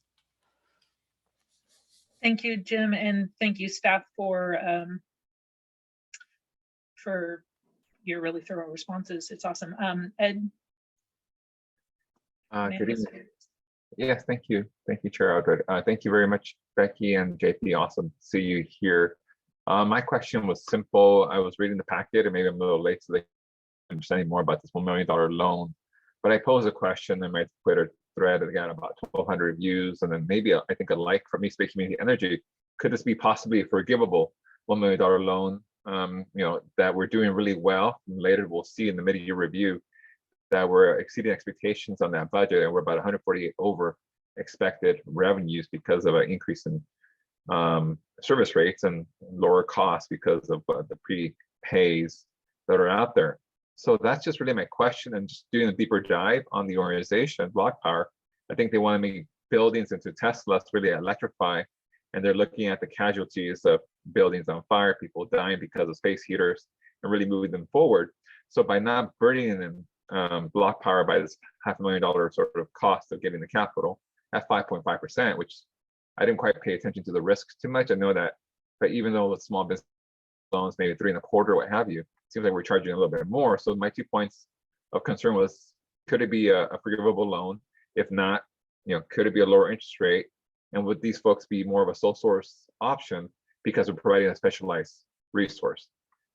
Thank you, Jim, and thank you, staff, for your really thorough responses. It's awesome. Ed? Good evening. Yes, thank you. Thank you, Chair Eldred. Thank you very much, Becky and JP. Awesome to see you here. My question was simple. I was reading the packet, and maybe I'm a little late, so they understanding more about this $1 million loan. But I posed a question in my Twitter thread that got about 1,200 views, and then maybe I think a like from East Bay Community Energy. Could this be possibly a forgivable $1 million loan? That we're doing really well. And later we'll see in the mid-year review that we're exceeding expectations on that budget, and we're about 148 over expected revenues because of an increase in service rates and lower costs because of the prepays that are out there. So that's just really my question, and just doing a deeper dive on the organization, Block Power. I think they want to make buildings into Teslas to really electrify, and they're looking at the casualties of buildings on fire, people dying because of space heaters, and really moving them forward. So by not burdening them, Block Power by this $500,000 sort of cost of getting the capital at 5.5%, which I didn't quite pay attention to the risks too much. I know that, but even though with small business loans, maybe 3.25%, what have you, it seems like we're charging a little bit more. So my 2 points of concern was, could it be a forgivable loan? If not, could it be a lower interest rate? And would these folks be more of a sole source option because we're providing a specialized resource.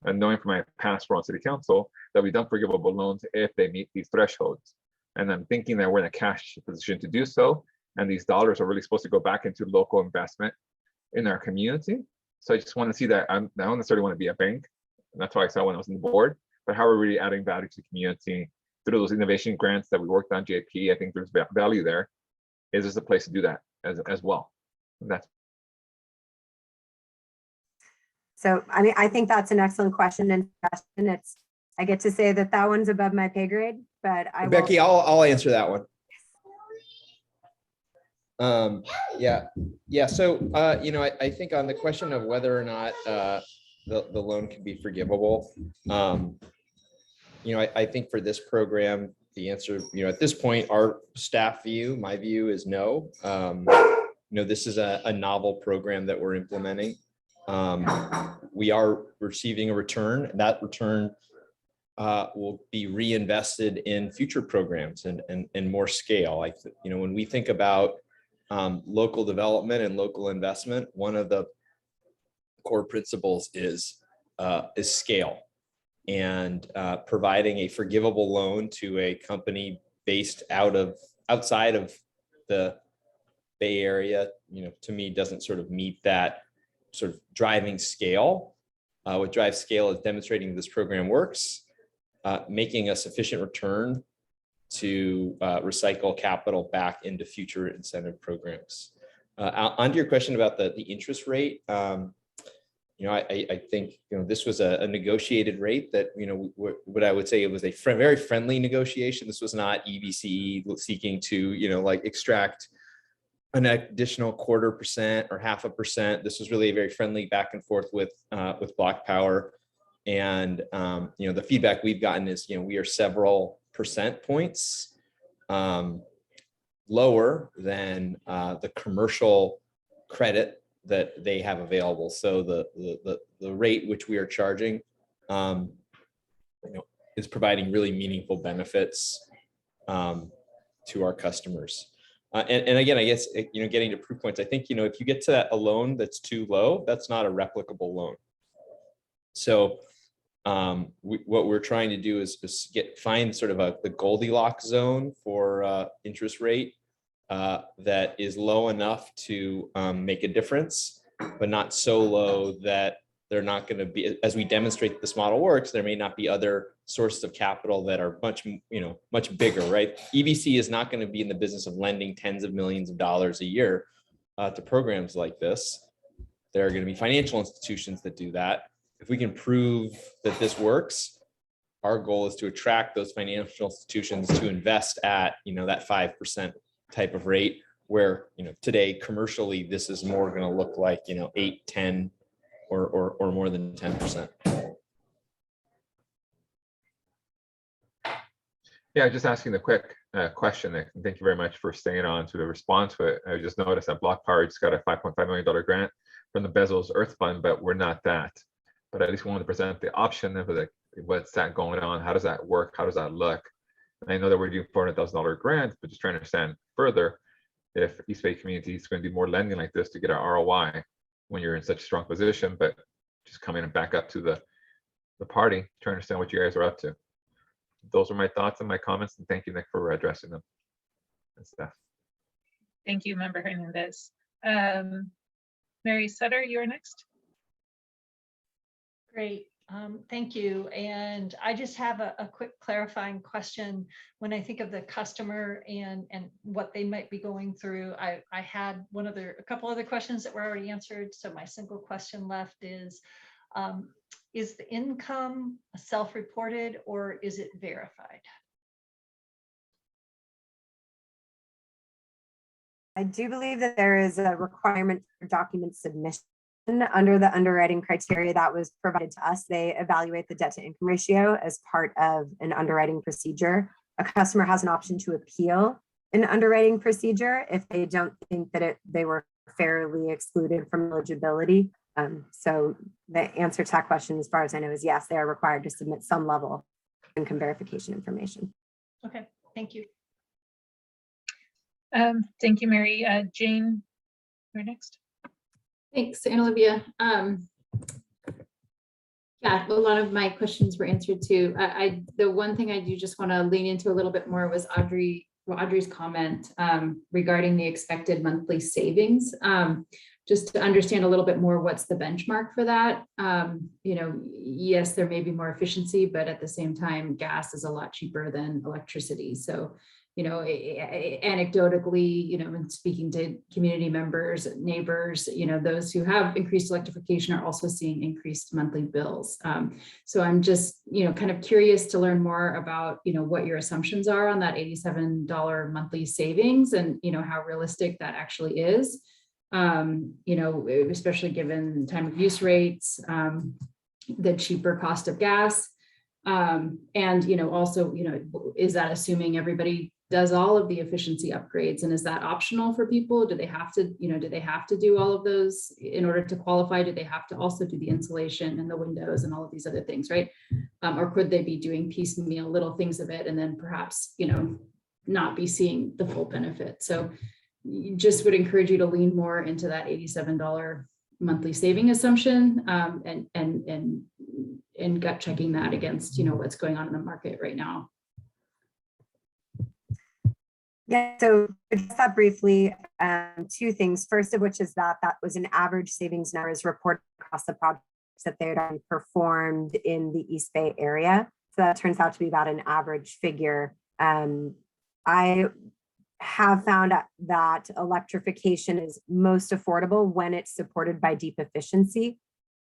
And knowing from my past role on city council that we've done forgivable loans if they meet these thresholds. And I'm thinking that we're in a cash position to do so. And these dollars are really supposed to go back into local investment in our community. So I just want to see that I don't necessarily want to be a bank. And that's why I saw when I was on the board, but how we're really adding value to the community through those innovation grants that we worked on, JP. I think there's value there. Is this a place to do that as well? And that's So, I mean, I think that's an excellent question and I get to say that that one's above my pay grade, but I Becky, will. I'll answer that one. Yeah. So, I think on the question of whether or not the loan can be forgivable, I think for this program, the answer, at this point, our staff view, my view is no. This is a novel program that we're implementing. We are receiving a return. That return will be reinvested in future programs and more scale. When we think about local development and local investment, one of the core principles is scale, and providing a forgivable loan to a company based outside of the Bay Area, to me doesn't sort of meet that sort of driving scale. What drives scale is demonstrating this program works, making a sufficient return to recycle capital back into future incentive programs. Onto your question about the interest rate, I think this was a negotiated rate that what I would say it was a very friendly negotiation. This was not EBCE seeking to extract an additional 0.25% or 0.5%. This was really a very friendly back and forth with Block Power, and the feedback we've gotten is we are several percent points lower than the commercial credit that they have available. So the rate which we are charging is providing really meaningful benefits to our customers. And again, I guess getting to proof points, I think if you get to a loan that's too low, that's not a replicable loan. So what we're trying to do is find sort of the Goldilocks zone for interest rate that is low enough to make a difference, but not so low that they're not going to be, as we demonstrate that this model works, there may not be other sources of capital that are much bigger, right? EBC is not going to be in the business of lending tens of millions of dollars a year to programs like this. There are going to be financial institutions that do that. If we can prove that this works, our goal is to attract those financial institutions to invest at that 5% type of rate, where today commercially this is more going to look like 8, 10 or more than 10%. Yeah, just asking the quick question. Thank you very much for staying on to the response to it. I just noticed that Block Power just got a $5.5 million grant from the Bezos Earth Fund, but we're not that. But at least we want to present the option of what's that going on? How does that work? How does that look? And I know that we're doing $400,000 grants, but just trying to understand further if East Bay community is going to do more lending like this to get our ROI when you're in such a strong position, but just coming and back up to the party, trying to understand what you guys are up to. Those are my thoughts and my comments, and thank you, Nick, for addressing them and stuff. Thank you, Member Hernandez. Mary Sutter, you're next. Great. Thank you. And I just have a quick clarifying question. When I think of the customer and what they might be going through, I had a couple other questions that were already answered. So my single question left is the income self-reported or is it verified? I do believe that there is a requirement for document submission under the underwriting criteria that was provided to us. They evaluate the debt to income ratio as part of an underwriting procedure. A customer has an option to appeal an underwriting procedure if they don't think that they were fairly excluded from eligibility. So the answer to that question, as far as I know, is yes, they are required to submit some level of income verification information. Okay, thank you. Thank you, Mary. Jane, you're next. Thanks, Anna Olivia. Yeah, a lot of my questions were answered too. The one thing I do just want to lean into a little bit more was Audrey's comment regarding the expected monthly savings. Just to understand a little bit more, what's the benchmark for that? You know, yes, there may be more efficiency, but at the same time, gas is a lot cheaper than electricity. So, you know, anecdotally, you know, when speaking to community members, neighbors, you know, those who have increased electrification are also seeing increased monthly bills. So I'm just, you know, kind of curious to learn more about, you know, what your assumptions are on that $87 monthly savings and, you know, how realistic that actually is. You know, especially given time of use rates, the cheaper cost of gas. And, you know, also, you know, is that assuming everybody does all of the efficiency upgrades, and is that optional for people? Do they have to, you know, do they have to do all of those in order to qualify? Do they have to also do the insulation and the windows and all of these other things, right? Or could they be doing piecemeal little things of it and then perhaps, you know, not be seeing the full benefit? So just would encourage you to lean more into that $87 monthly saving assumption, and gut checking that against, you know, what's going on in the market right now. Yeah, so just that briefly, two things. First of which is that was an average savings number as reported across the projects that they had already performed in the East Bay area. So that turns out to be about an average figure. I have found that electrification is most affordable when it's supported by deep efficiency.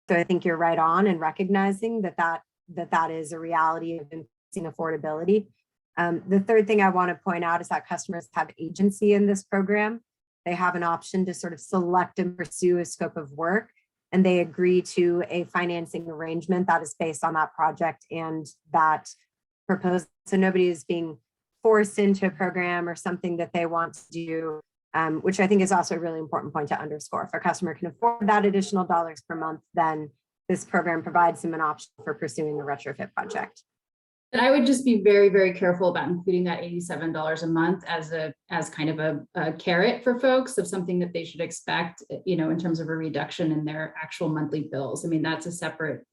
So I think you're right on in recognizing that is a reality of increasing affordability. The third thing I want to point out is that customers have agency in this program. They have an option to sort of select and pursue a scope of work, and they agree to a financing arrangement that is based on that project and that proposal. So nobody is being forced into a program or something that they want to do, which I think is also a really important point to underscore. If a customer can afford that additional dollars per month, then this program provides them an option for pursuing a retrofit project. And I would just be very, very careful about including that $87 a month as kind of a carrot for folks of something that they should expect, you know, in terms of a reduction in their actual monthly bills. I mean, that's a separate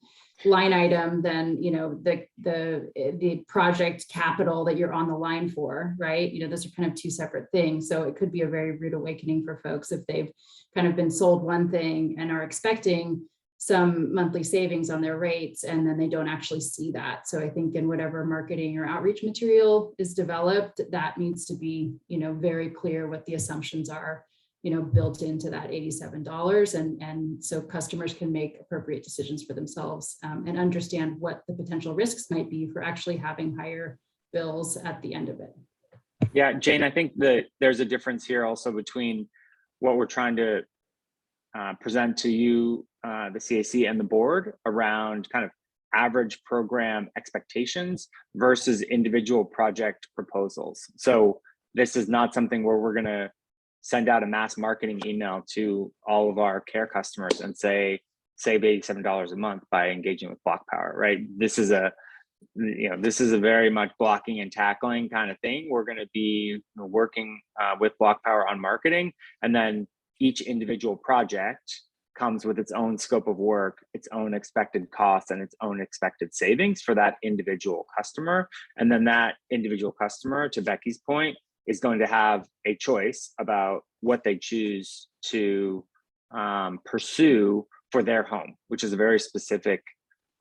line item than, you know, the project capital that you're on the line for, right? You know, those are kind of two separate things. So it could be a very rude awakening for folks if they've kind of been sold one thing and are expecting some monthly savings on their rates, and then they don't actually see that. So I think in whatever marketing or outreach material is developed, that needs to be, you know, very clear what the assumptions are, you know, built into that $87, and so customers can make appropriate decisions for themselves, and understand what the potential risks might be for actually having higher bills at the end of it. Yeah, Jane, I think that there's a difference here also between what we're trying to present to you, the CAC and the board, around kind of average program expectations versus individual project proposals. So this is not something where we're going to send out a mass marketing email to all of our care customers and say, save $87 a month by engaging with Block Power, right? This is a very much blocking and tackling kind of thing. We're going to be working with Block Power on marketing, and then each individual project comes with its own scope of work, its own expected costs, and its own expected savings for that individual customer. And then that individual customer, to Becky's point, is going to have a choice about what they choose to pursue for their home, which is a very specific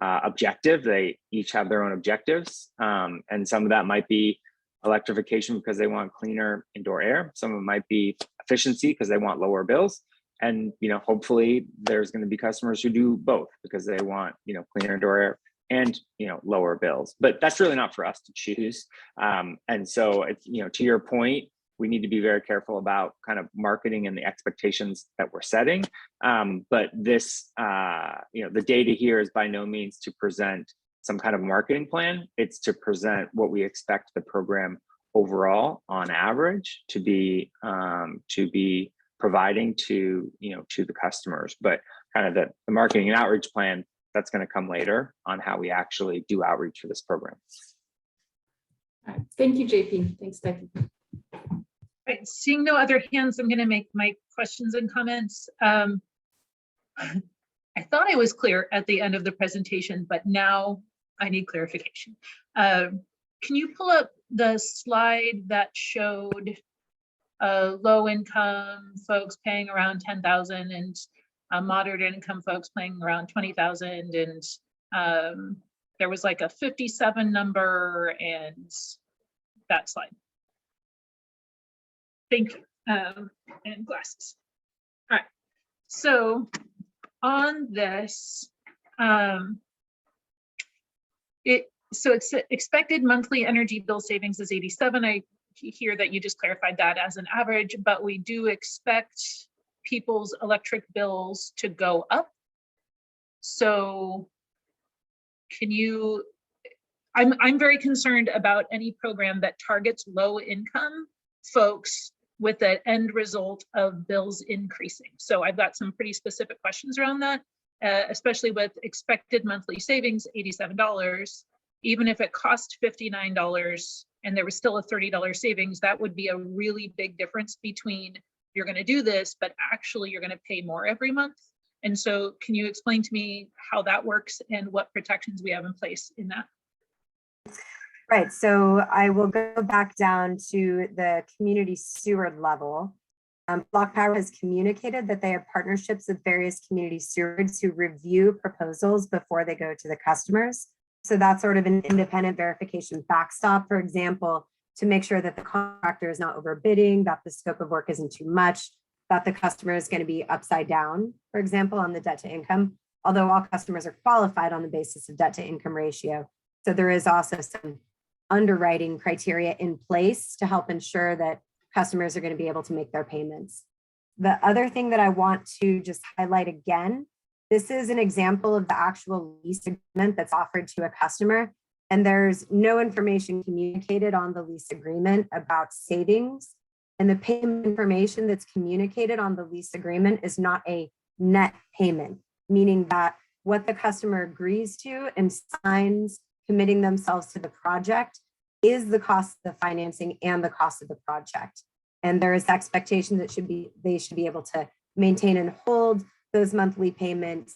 objective. They each have their own objectives. And some of that might be electrification because they want cleaner indoor air. Some of it might be efficiency because they want lower bills. And, you know, hopefully there's going to be customers who do both because they want, you know, cleaner indoor air and, you know, lower bills. But that's really not for us to choose. And so, it's, you know, to your point, we need to be very careful about kind of marketing and the expectations that we're setting. But this, you know, the data here is by no means to present some kind of marketing plan. It's to present what we expect the program overall on average to be providing to, you know, to the customers. But kind of the marketing and outreach plan, that's going to come later on how we actually do outreach for this program. All right. Thank you, JP. Thanks, Becky. All right, seeing no other hands, I'm going to make my questions and comments. I thought I was clear at the end of the presentation, but now I need clarification. Can you pull up the slide that showed low income folks paying around 10,000 and moderate income folks paying around 20,000, and there was like a 57 number and that slide. Thank you. And glasses. All right. So on this, it's expected monthly energy bill savings is 87. I hear that you just clarified that as an average, but we do expect people's electric bills to go up. So can you, I'm very concerned about any program that targets low income folks with the end result of bills increasing. So I've got some pretty specific questions around that, especially with expected monthly savings, $87. Even if it cost $59 and there was still a $30 savings, that would be a really big difference between you're going to do this, but actually you're going to pay more every month. And so can you explain to me how that works and what protections we have in place in that? Right, so I will go back down to the community steward level. Block Power has communicated that they have partnerships with various community stewards who review proposals before they go to the customers. So that's sort of an independent verification backstop, for example, to make sure that the contractor is not overbidding, that the scope of work isn't too much, that the customer is going to be upside down, for example, on the debt to income, although all customers are qualified on the basis of debt to income ratio. So there is also some underwriting criteria in place to help ensure that customers are going to be able to make their payments. The other thing that I want to just highlight again, this is an example of the actual lease agreement that's offered to a customer, and there's no information communicated on the lease agreement about savings. And the payment information that's communicated on the lease agreement is not a net payment, meaning that what the customer agrees to and signs committing themselves to the project is the cost of the financing and the cost of the project. And there is expectation that they should be able to maintain and hold those monthly payments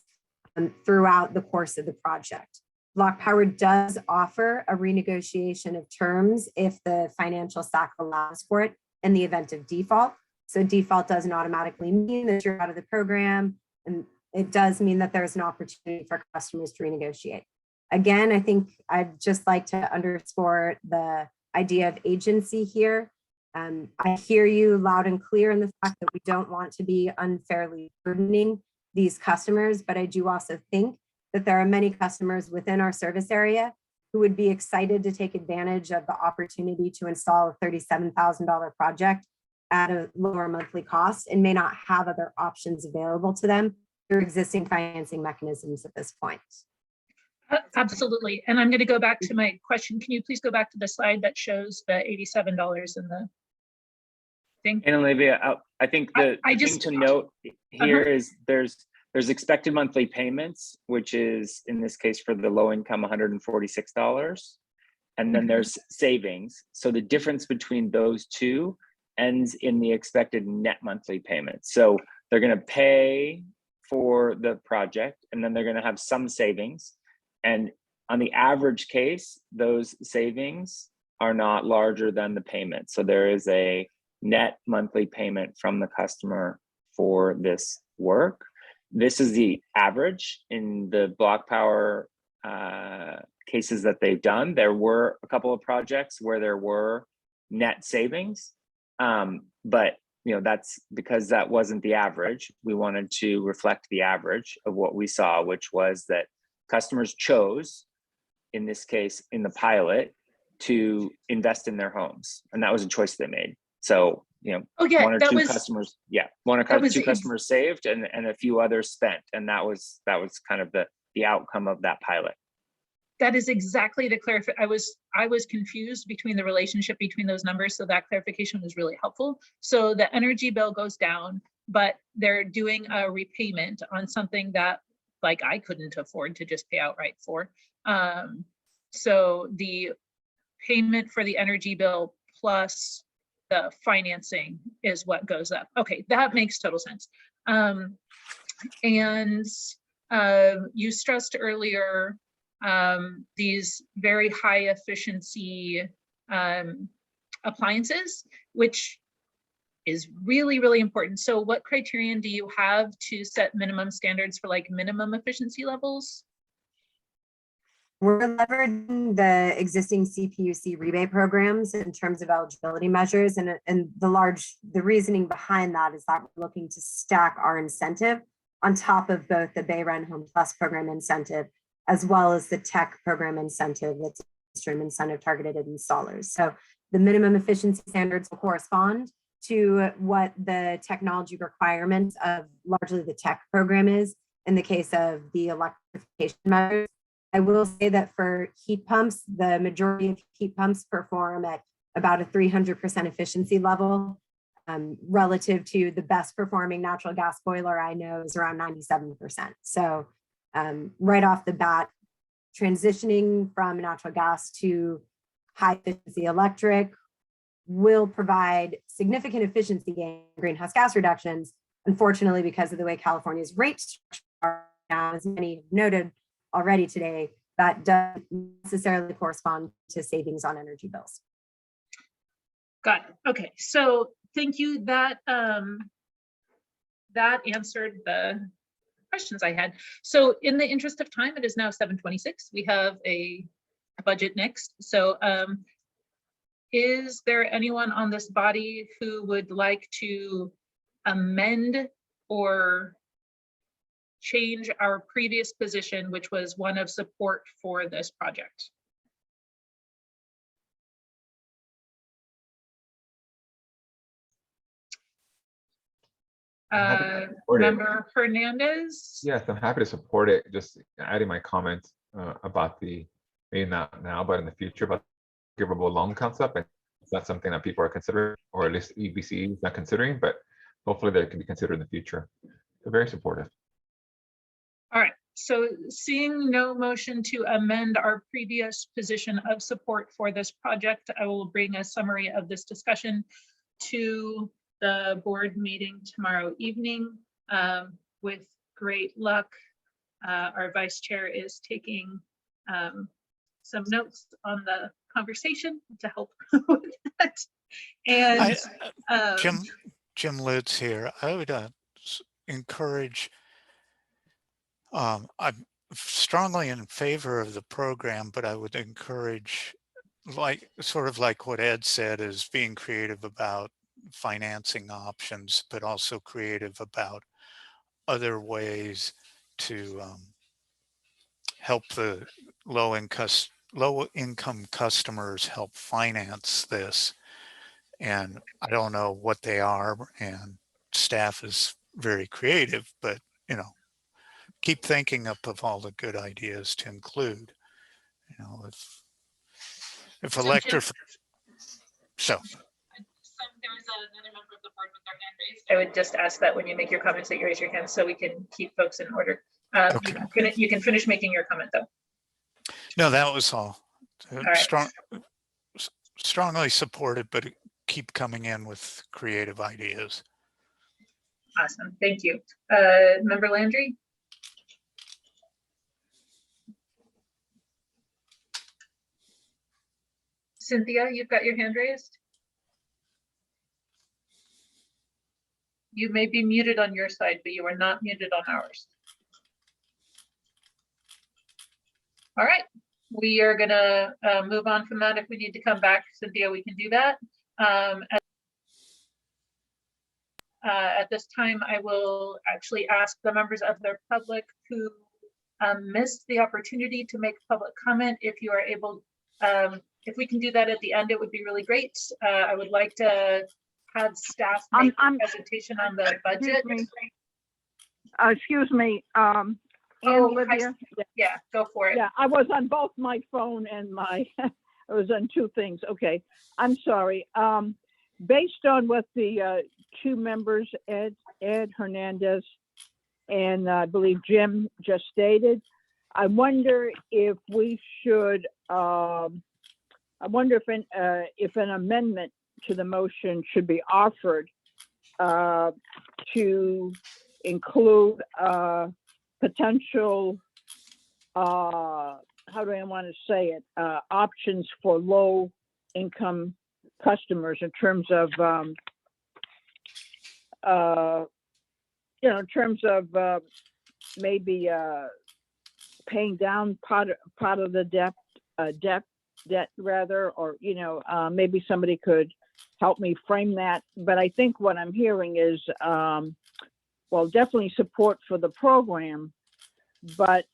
throughout the course of the project. Block Power does offer a renegotiation of terms if the financial stack allows for it in the event of default. So default doesn't automatically mean that you're out of the program, and it does mean that there's an opportunity for customers to renegotiate. Again, I think I'd just like to underscore the idea of agency here. I hear you loud and clear in the fact that we don't want to be unfairly burdening these customers, but I do also think that there are many customers within our service area who would be excited to take advantage of the opportunity to install a $37,000 project at a lower monthly cost and may not have other options available to them through existing financing mechanisms at this point. Absolutely. And I'm going to go back to my question. Can you please go back to the slide that shows the $87 in the thing? And Olivia, I think the thing to note here is there's expected monthly payments, which is in this case for the low income $146. And then there's savings. So the difference between those two ends in the expected net monthly payment. So they're going to pay for the project and then they're going to have some savings. And on the average case, those savings are not larger than the payment. So there is a net monthly payment from the customer for this work. This is the average in the Block Power cases that they've done. There were a couple of projects where there were net savings, but that's because that wasn't the average. We wanted to reflect the average of what we saw, which was that customers chose, in this case, in the pilot, to invest in their homes, and that was a choice they made. So, one or two customers, two customers saved, and a few others spent, and that was kind of the outcome of that pilot. That is exactly the clarification. I was confused between the relationship between those numbers, so that clarification was really helpful. So the energy bill goes down, but they're doing a repayment on something that I couldn't afford to just pay outright for. So the payment for the energy bill plus the financing is what goes up. Okay, that makes total sense. And you stressed earlier these very high efficiency appliances, which is really, really important. So what criterion do you have to set minimum standards for like minimum efficiency levels? We're leveraging the existing CPUC rebate programs in terms of eligibility measures, and the reasoning behind that is that we're looking to stack our incentive on top of both the Bay Run Home Plus program incentive as well as the tech program incentive, that's stream incentive targeted at installers. So the minimum efficiency standards will correspond to what the technology requirements of largely the tech program is in the case of the electrification measures. I will say that for heat pumps, the majority of heat pumps perform at about a 300% efficiency level, relative to the best performing natural gas boiler I know is around 97%. So right off the bat, transitioning from natural gas to high efficiency electric will provide significant efficiency gain, greenhouse gas reductions. Unfortunately, because of the way California's rates are now, as many have noted already today, that doesn't necessarily correspond to savings on energy bills. Got it. Okay, so thank you. That answered the questions I had. So in the interest of time, it is now 7:26. We have a budget next. So is there anyone on this body who would like to amend or change our previous position, which was one of support for this project? Member Hernandez? Yes, I'm happy to support it. Just adding my comments about the, maybe not now, but in the future, about the givable loan concept. And it's not something that people are considering, or at least EBC is not considering, but hopefully that can be considered in the future. So very supportive. All right, so seeing no motion to amend our previous position of support for this project, I will bring a summary of this discussion to the board meeting tomorrow evening. With great luck, our vice chair is taking some notes on the conversation to help with that. And Jim Lutz here. I would encourage, I'm strongly in favor of the program, but I would encourage, like sort of like what Ed said, is being creative about financing options, but also creative about other ways to help the low-income customers help finance this. And I don't know what they are, and staff is very creative, but you know, keep thinking up of all the good ideas to include. You know, if so. There's another member of the board with their hand raised. I would just ask that when you make your comments that you raise your hand so we can keep folks in order. Okay. You can finish making your comment though. No, that was all. Right. Strongly supported, but keep coming in with creative ideas. Awesome, thank you. Member Landry? Cynthia, you've got your hand raised. You may be muted on your side, but you are not muted on ours. All right, we are gonna move on from that. If we need to come back, Cynthia, we can do that. At this time, I will actually ask the members of the public who missed the opportunity to make public comment, if you are able, if we can do that at the end, it would be really great. I would like to have staff make a presentation on the budget. Excuse me. Olivia. Yeah, go for it. Yeah, I was on both my phone and my, I was on two things. Okay, I'm sorry. Based on what the two members, Ed Hernandez and I believe Jim just stated, I wonder if we should, I wonder if an amendment to the motion should be offered to include potential, how do I want to say it, options for low income customers in terms of, in terms of maybe paying down part of the debt rather, or maybe somebody could help me frame that. But I think what I'm hearing is, well, definitely support for the program, but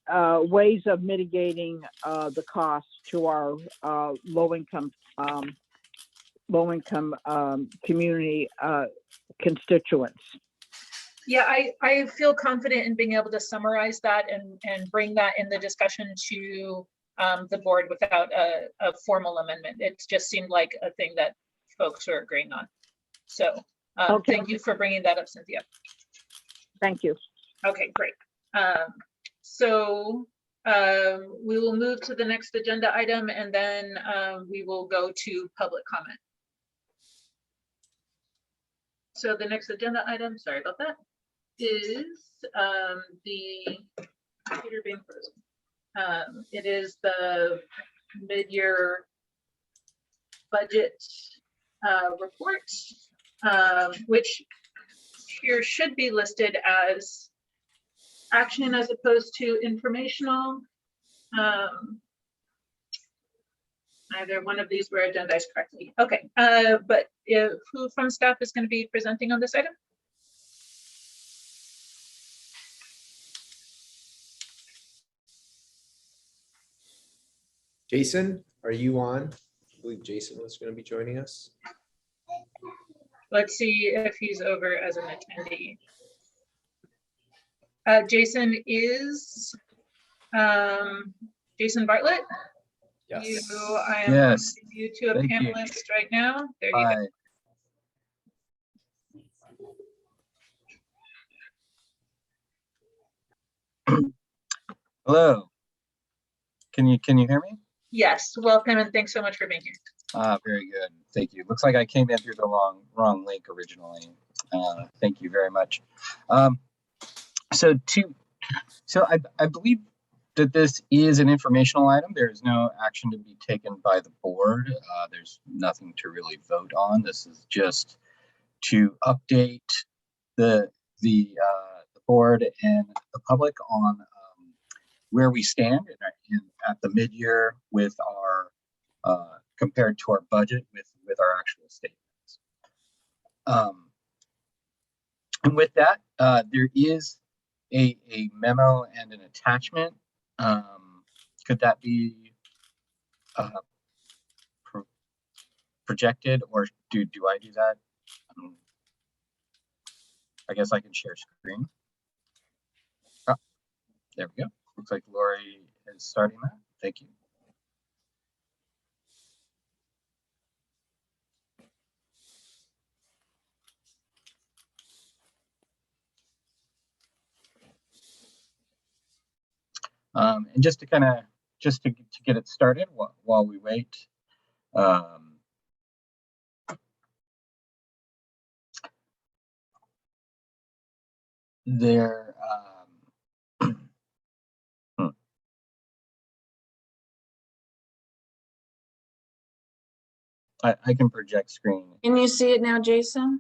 ways of mitigating the cost to our low income community constituents. Yeah, I feel confident in being able to summarize that and bring that in the discussion to the board without a formal amendment. It just seemed like a thing that folks are agreeing on. So Okay. Thank you for bringing that up, Cynthia. Thank you. Okay, great. So we will move to the next agenda item, and then we will go to public comment. So the next agenda item, sorry about that, is the computer being frozen. It is the mid-year budget report, which here should be listed as action as opposed to informational. Either one of these were agendized correctly. Okay, but who from staff is going to be presenting on this item? Jason, are you on? I believe Jason was going to be joining us. Let's see if he's over as an attendee. Jason is Jason Bartlett. Yes. I am Yes. putting you to a Thank you. panelist right now. There you go. Hello. Can you hear me? Yes, welcome and thanks so much for being here. Very good. Thank you. Looks like I came in through the wrong link originally. Thank you very much. So I believe that this is an informational item. There is no action to be taken by the board. There's nothing to really vote on. This is just to update the board and the public on where we stand at the mid-year with our compared to our budget with our actual statements. And with that, there is a memo and an attachment. Could that be projected, or do I do that? I guess I can share screen. Oh, there we go. Looks like Lori is starting that. Thank you. And just to get it started while we wait, there I can project screen. Can you see it now, Jason?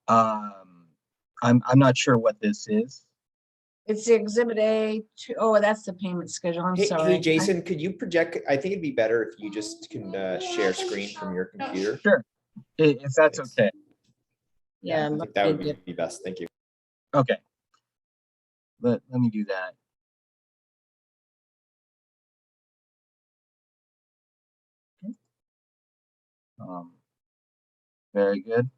I'm not sure what this is. It's the exhibit A. Oh, that's the payment schedule. I'm sorry. Hey, Jason, could you project? I think it'd be better if you just can share screen from your computer. Sure, if that's okay. Yeah, I think that would be best. Thank you. Okay. Let me do that. Very good.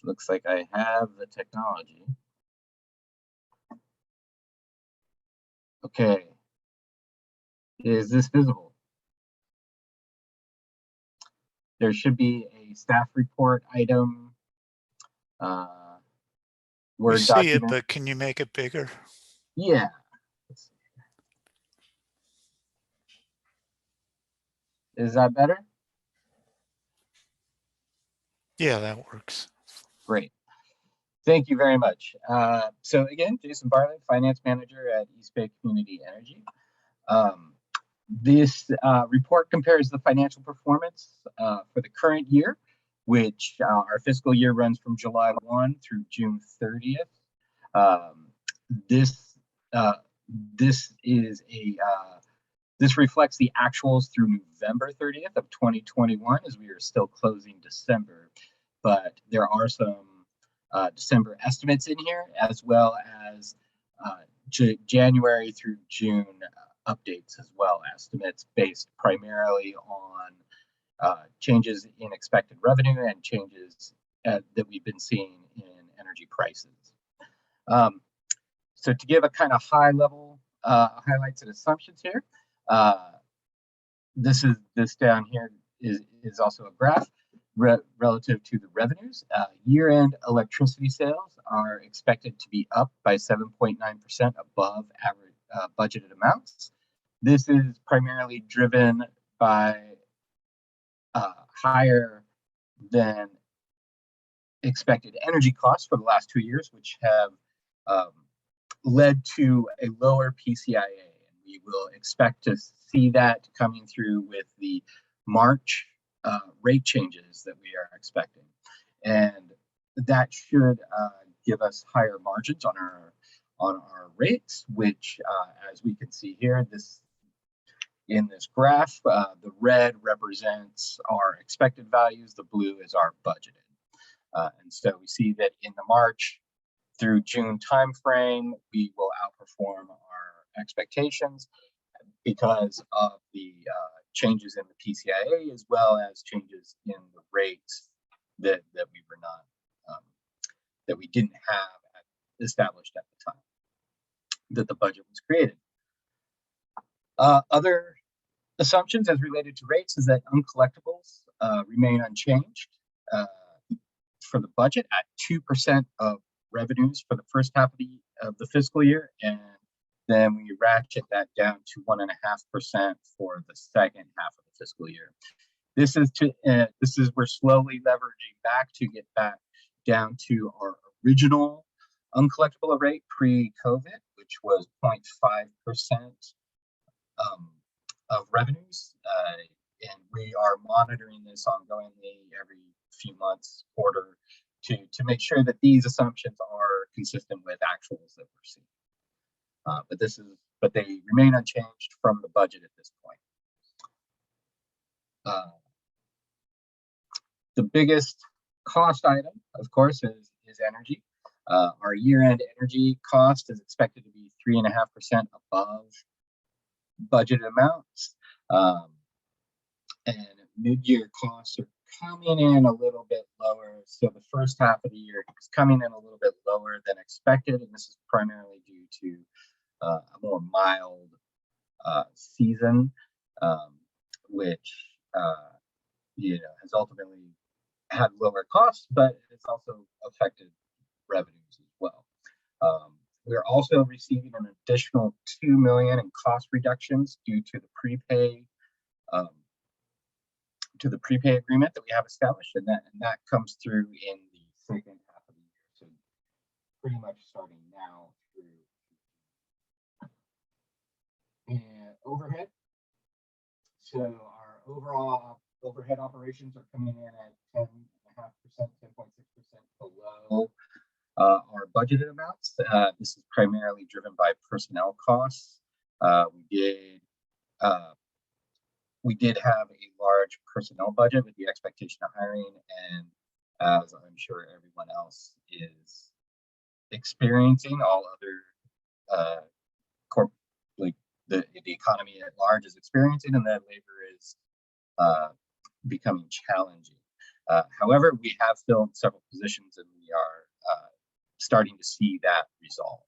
Looks like I have the technology. Okay. Is this visible? There should be a staff report item. We Word see document. it, but can you make it bigger? Yeah. Is that better? Yeah, that works. Great. Thank you very much. So again, Jason Bartlett, Finance Manager at East Bay Community Energy. This report compares the financial performance for the current year, which our fiscal year runs from July 1 through June 30th. This reflects the actuals through November 30th of 2021, as we are still closing December, but there are some December estimates in here, as well as January through June updates as well, estimates based primarily on changes in expected revenue and changes that we've been seeing in energy prices. So to give a kind of high level highlights and assumptions here, this down here is also a graph relative to the revenues. Year-end electricity sales are expected to be up by 7.9% above average budgeted amounts. This is primarily driven by higher than expected energy costs for the last 2 years, which have led to a lower PCIA. And we will expect to see that coming through with the March rate changes that we are expecting. And that should give us higher margins on our rates, which as we can see here, in this graph, the red represents our expected values, the blue is our budgeted. And so we see that in the March through June timeframe, we will outperform our expectations because of the changes in the PCIA, as well as changes in the rates that we were not that we didn't have established at the time that the budget was created. Other assumptions as related to rates is that uncollectibles remain unchanged for the budget at 2% of revenues for the first half of the fiscal year, and then we ratchet that down to 1.5% for the second half of the fiscal year. This is we're slowly leveraging back to get back down to our original uncollectible rate pre-COVID, which was 0.5% of revenues, and we are monitoring this ongoingly every few months, quarter, to make sure that these assumptions are consistent with actuals that we're seeing. But they remain unchanged from the budget at this point. The biggest cost item, of course, is energy. Our year-end energy cost is expected to be 3.5% above budgeted amounts, and mid-year costs are coming in a little bit lower. So the first half of the year is coming in a little bit lower than expected, and this is primarily due to a more mild season, which has ultimately had lower costs, but it's also affected revenues as well. We're also receiving an additional $2 million in cost reductions due to the prepay agreement that we have established, and that comes through in the second half of the year. So pretty much starting now through. And overhead. So our overall overhead operations are coming in at 10.5%, 10.6% below our budgeted amounts. This is primarily driven by personnel costs. We did have a large personnel budget with the expectation of hiring, and as I'm sure everyone else is experiencing, all other the economy at large is experiencing, and that labor is becoming challenging. However, we have filled several positions, and we are starting to see that resolve.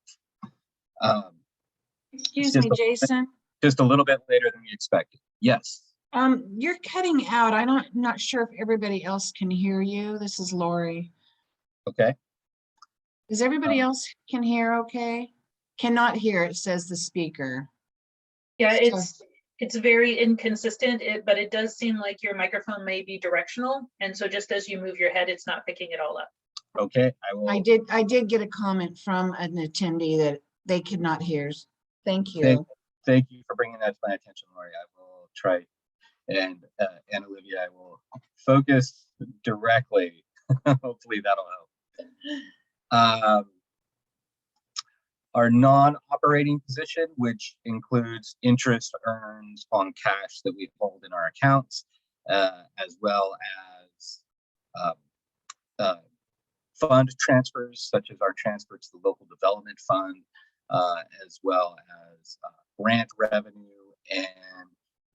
Excuse me, Jason. Just a little bit later than we expected. Yes. You're cutting out. I'm not sure if everybody else can hear you. This is Lori. Okay. Does everybody else can hear okay? Cannot hear, it says the speaker. Yeah, it's very inconsistent, but it does seem like your microphone may be directional. And so just as you move your head, it's not picking it all up. Okay, I will. I did get a comment from an attendee that they could not hear. Thank you. Thank you for bringing that to my attention, Lori. I will try. And Olivia, I will focus directly. Hopefully that'll help. Our non-operating position, which includes interest earned on cash that we hold in our accounts, as well as fund transfers, such as our transfer to the local development fund, as well as grant revenue and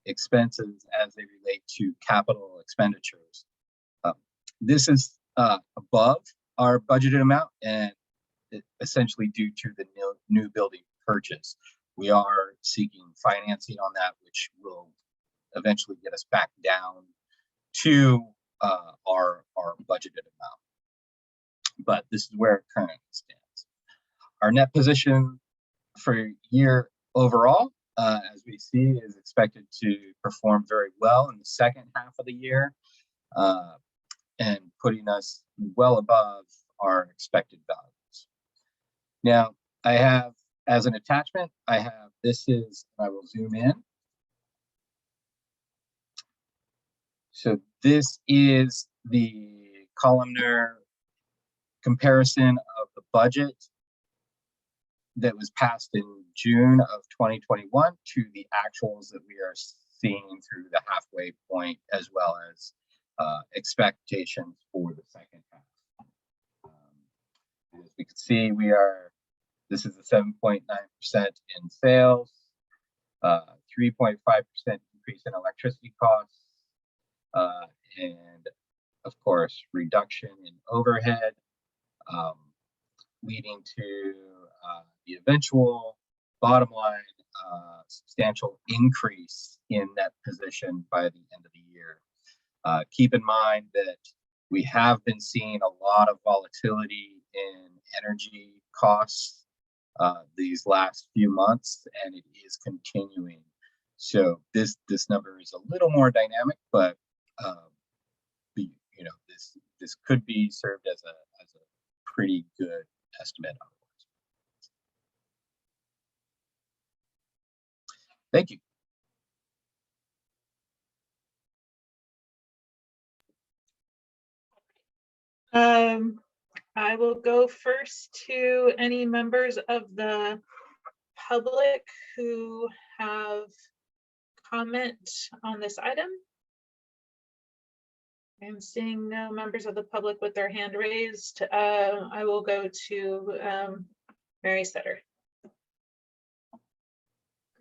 expenses as they relate to capital expenditures. This is above our budgeted amount, and essentially due to the new building purchase. We are seeking financing on that, which will eventually get us back down to our budgeted amount. But this is where it currently stands. Our net position for year overall, as we see, is expected to perform very well in the second half of the year, and putting us well above our expected values. Now, I have, as an attachment, I will zoom in. So this is the columnar comparison of the budget that was passed in June of 2021 to the actuals that we are seeing through the halfway point, as well as expectations for the second half. As we can see, this is a 7.9% in sales, 3.5% increase in electricity costs, and of course, reduction in overhead, leading to the eventual bottom line substantial increase in net position by the end of the year. Keep in mind that we have been seeing a lot of volatility in energy costs these last few months, and it is continuing. So this number is a little more dynamic, but this could be served as a pretty good estimate. Thank you. I will go first to any members of the public who have comment on this item. I'm seeing no members of the public with their hand raised. I will go to Mary Sutter.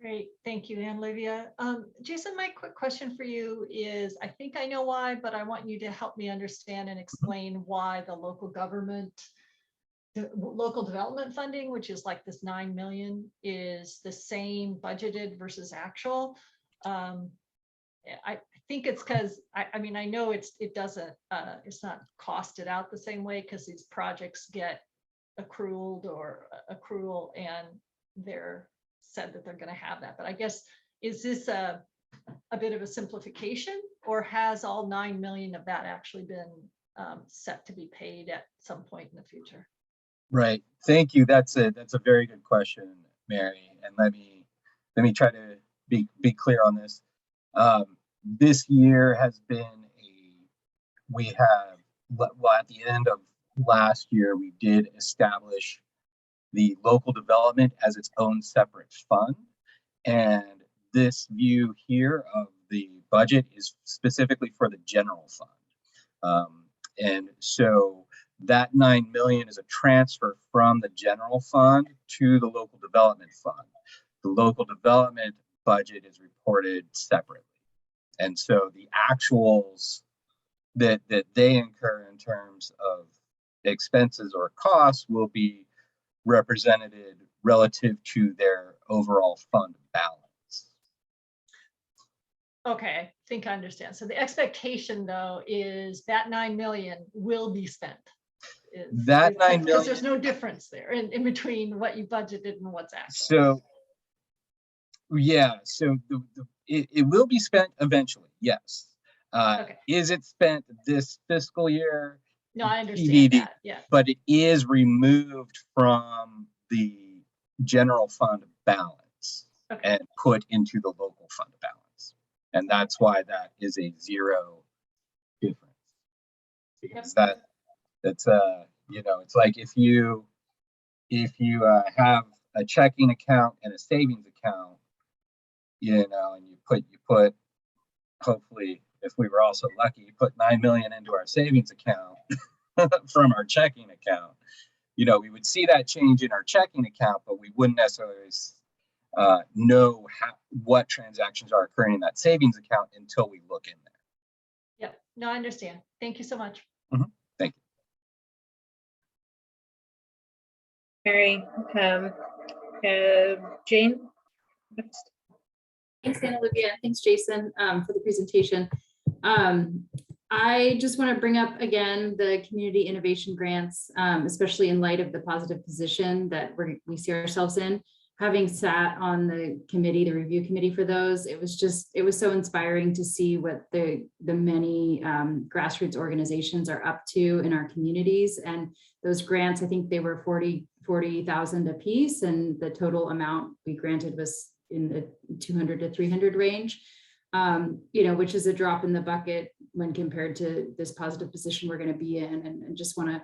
Great, thank you, Olivia. Jason, my quick question for you is, I think I know why, but I want you to help me understand and explain why the local development funding, which is like this 9 million, is the same budgeted versus actual. I think it's because I mean, I know it's not costed out the same way because these projects get accrual and they're said that they're going to have that. But I guess, is this a bit of a simplification, or has all 9 million of that actually been set to be paid at some point in the future? Right. Thank you. That's a very good question, Mary. And let me try to be clear on this. This year has been at the end of last year, we did establish the local development as its own separate fund. And this view here of the budget is specifically for the general fund. And so that 9 million is a transfer from the general fund to the local development fund. The local development budget is reported separately. And so the actuals that they incur in terms of expenses or costs will be represented relative to their overall fund balance. Okay, I think I understand. So the expectation, though, is that 9 million will be spent. That 9 million, because there's no difference there in between what you budgeted and what's actual. So yeah, so it will be spent eventually, yes. Okay. Is it spent this fiscal year? No, I understand TBD, that. Yeah. but it is removed from the general fund balance Okay. and put into the local fund balance. And that's why that is a zero difference. Because that's you know, it's like if you have a checking account and a savings account, you know, and you put hopefully, if we were also lucky, you put 9 million into our savings account from our checking account, you know, we would see that change in our checking account, but we wouldn't necessarily know what transactions are occurring in that savings account until we look in there. Yep. No, I understand. Thank you so much. Thank you. Mary, Jane. Next. Thanks, Anna Olivia. Thanks, Jason, for the presentation. I just want to bring up again the community innovation grants, especially in light of the positive position that we see ourselves in. Having sat on the committee, the review committee for those, it was so inspiring to see what the many grassroots organizations are up to in our communities. And those grants, I think they were 40,000 a piece, and the total amount we granted was in the 200 to 300 range, you know, which is a drop in the bucket when compared to this positive position we're going to be in. And just want to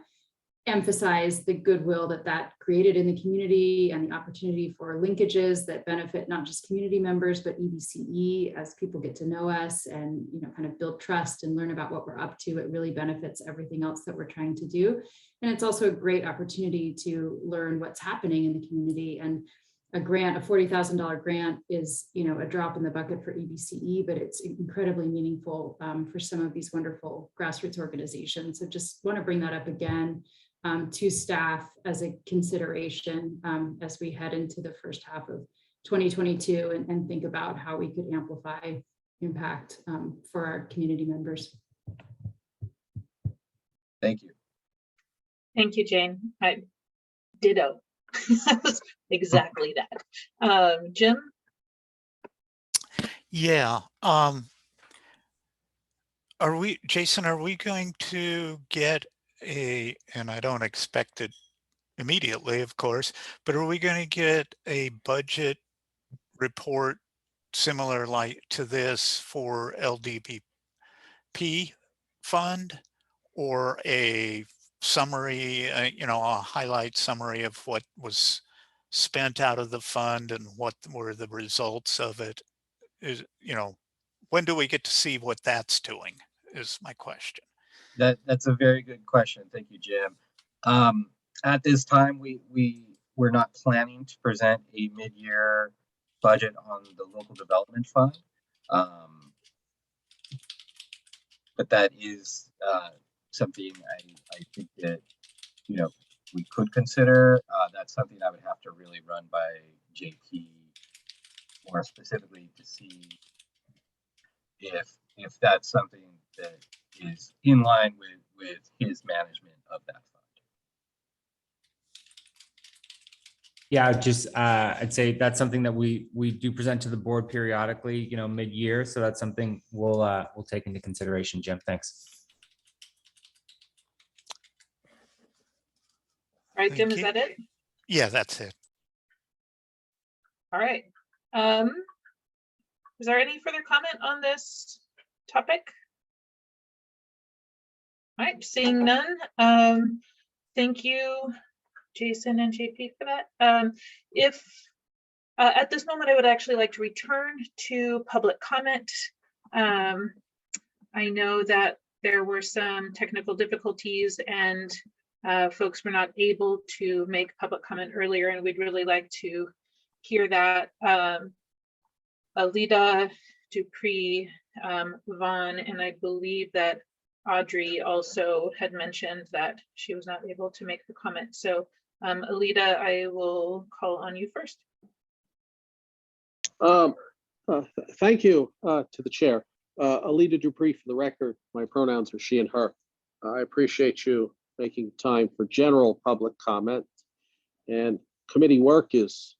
emphasize the goodwill that created in the community and the opportunity for linkages that benefit not just community members, but EBCE as people get to know us and, you know, kind of build trust and learn about what we're up to. It really benefits everything else that we're trying to do. And it's also a great opportunity to learn what's happening in the community. And a grant, a $40,000 grant is, you know, a drop in the bucket for EBCE, but it's incredibly meaningful for some of these wonderful grassroots organizations. So just want to bring that up again to staff as a consideration as we head into the first half of 2022 and think about how we could amplify impact for our community members. Thank you. Thank you, Jane. I ditto. Exactly that. Jim? Yeah. Jason, are we going to get and I don't expect it immediately, of course, but are we going to get a budget report similar like to this for LDPP fund, or a summary, you know, a highlight summary of what was spent out of the fund and what were the results of it? Is, you know, when do we get to see what that's doing is my question. That's a very good question. Thank you, Jim. At this time, we're not planning to present a mid-year budget on the local development fund. But that is something I think that, you know, we could consider. That's something I would have to really run by JP more specifically to see if that's something that is in line with his management of that fund. Yeah, just I'd say that's something that we do present to the board periodically, you know, mid-year. So that's something we'll take into consideration. Jim, thanks. All right, Jim, is that it? Yeah, that's it. All right. Is there any further comment on this topic? All right, seeing none. Thank you, Jason and JP, for that. If at this moment, I would actually like to return to public comment. I know that there were some technical difficulties and folks were not able to make public comment earlier, and we'd really like to hear that. Alida, Dupree, Vaughn, and I believe that Audrey also had mentioned that she was not able to make the comment. So Alida, I will call on you first. Thank you to the chair. Alida Dupree, for the record, my pronouns are she and her. I appreciate you making time for general public comment, and committee work is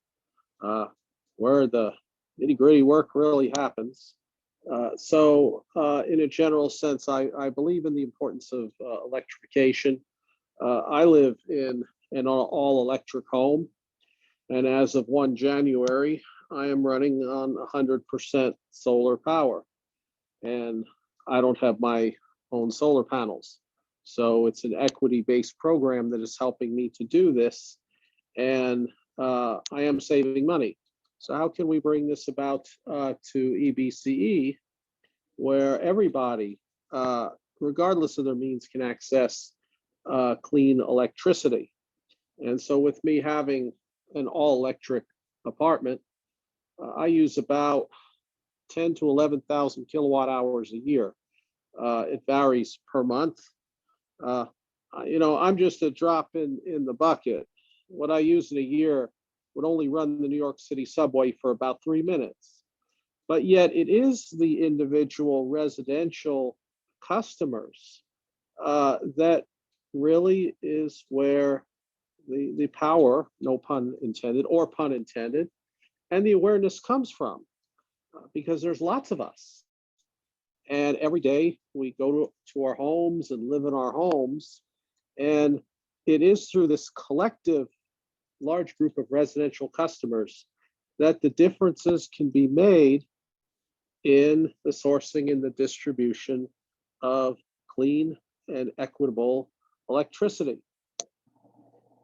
where the nitty-gritty work really happens. In a general sense, I believe in the importance of electrification. I live in an all electric home, and as of 1 January, I am running on 100% solar power, and I don't have my own solar panels. So it's an equity-based program that is helping me to do this, and I am saving money. So how can we bring this about to EBCE, where everybody, regardless of their means, can access clean electricity? And so with me having an all-electric apartment, I use about 10 to 11,000 kilowatt hours a year. It varies per month. I'm just a drop in the bucket. What I use in a year would only run the New York City subway for about 3 minutes. But yet it is the individual residential customers that really is where the power, no pun intended, or pun intended, and the awareness comes from, because there's lots of us. And every day we go to our homes and live in our homes. And it is through this collective large group of residential customers that the differences can be made in the sourcing and the distribution of clean and equitable electricity.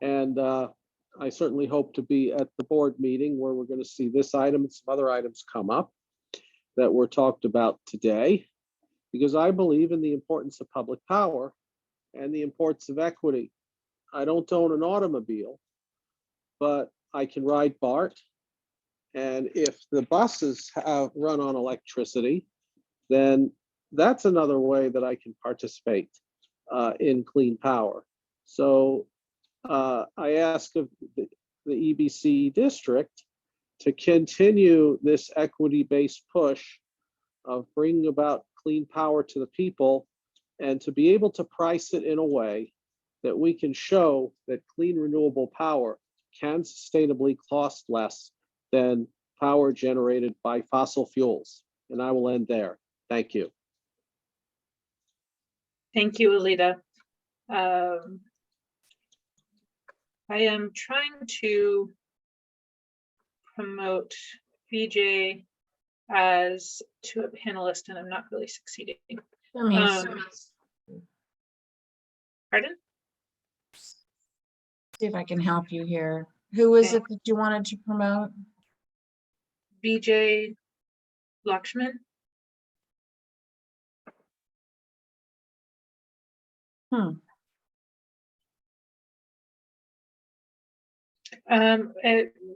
And I certainly hope to be at the board meeting where we're going to see this item and some other items come up that were talked about today, because I believe in the importance of public power and the importance of equity. I don't own an automobile, but I can ride BART. And if the buses run on electricity, then that's another way that I can participate in clean power. So I ask of the EBC district to continue this equity-based push of bringing about clean power to the people, and to be able to price it in a way that we can show that clean renewable power can sustainably cost less than power generated by fossil fuels. And I will end there. Thank you. Thank you, Alita. I am trying to promote VJ as to a panelist, and I'm not really succeeding. Pardon? See if I can help you here. Who is it that you wanted to promote? VJ Lakshman.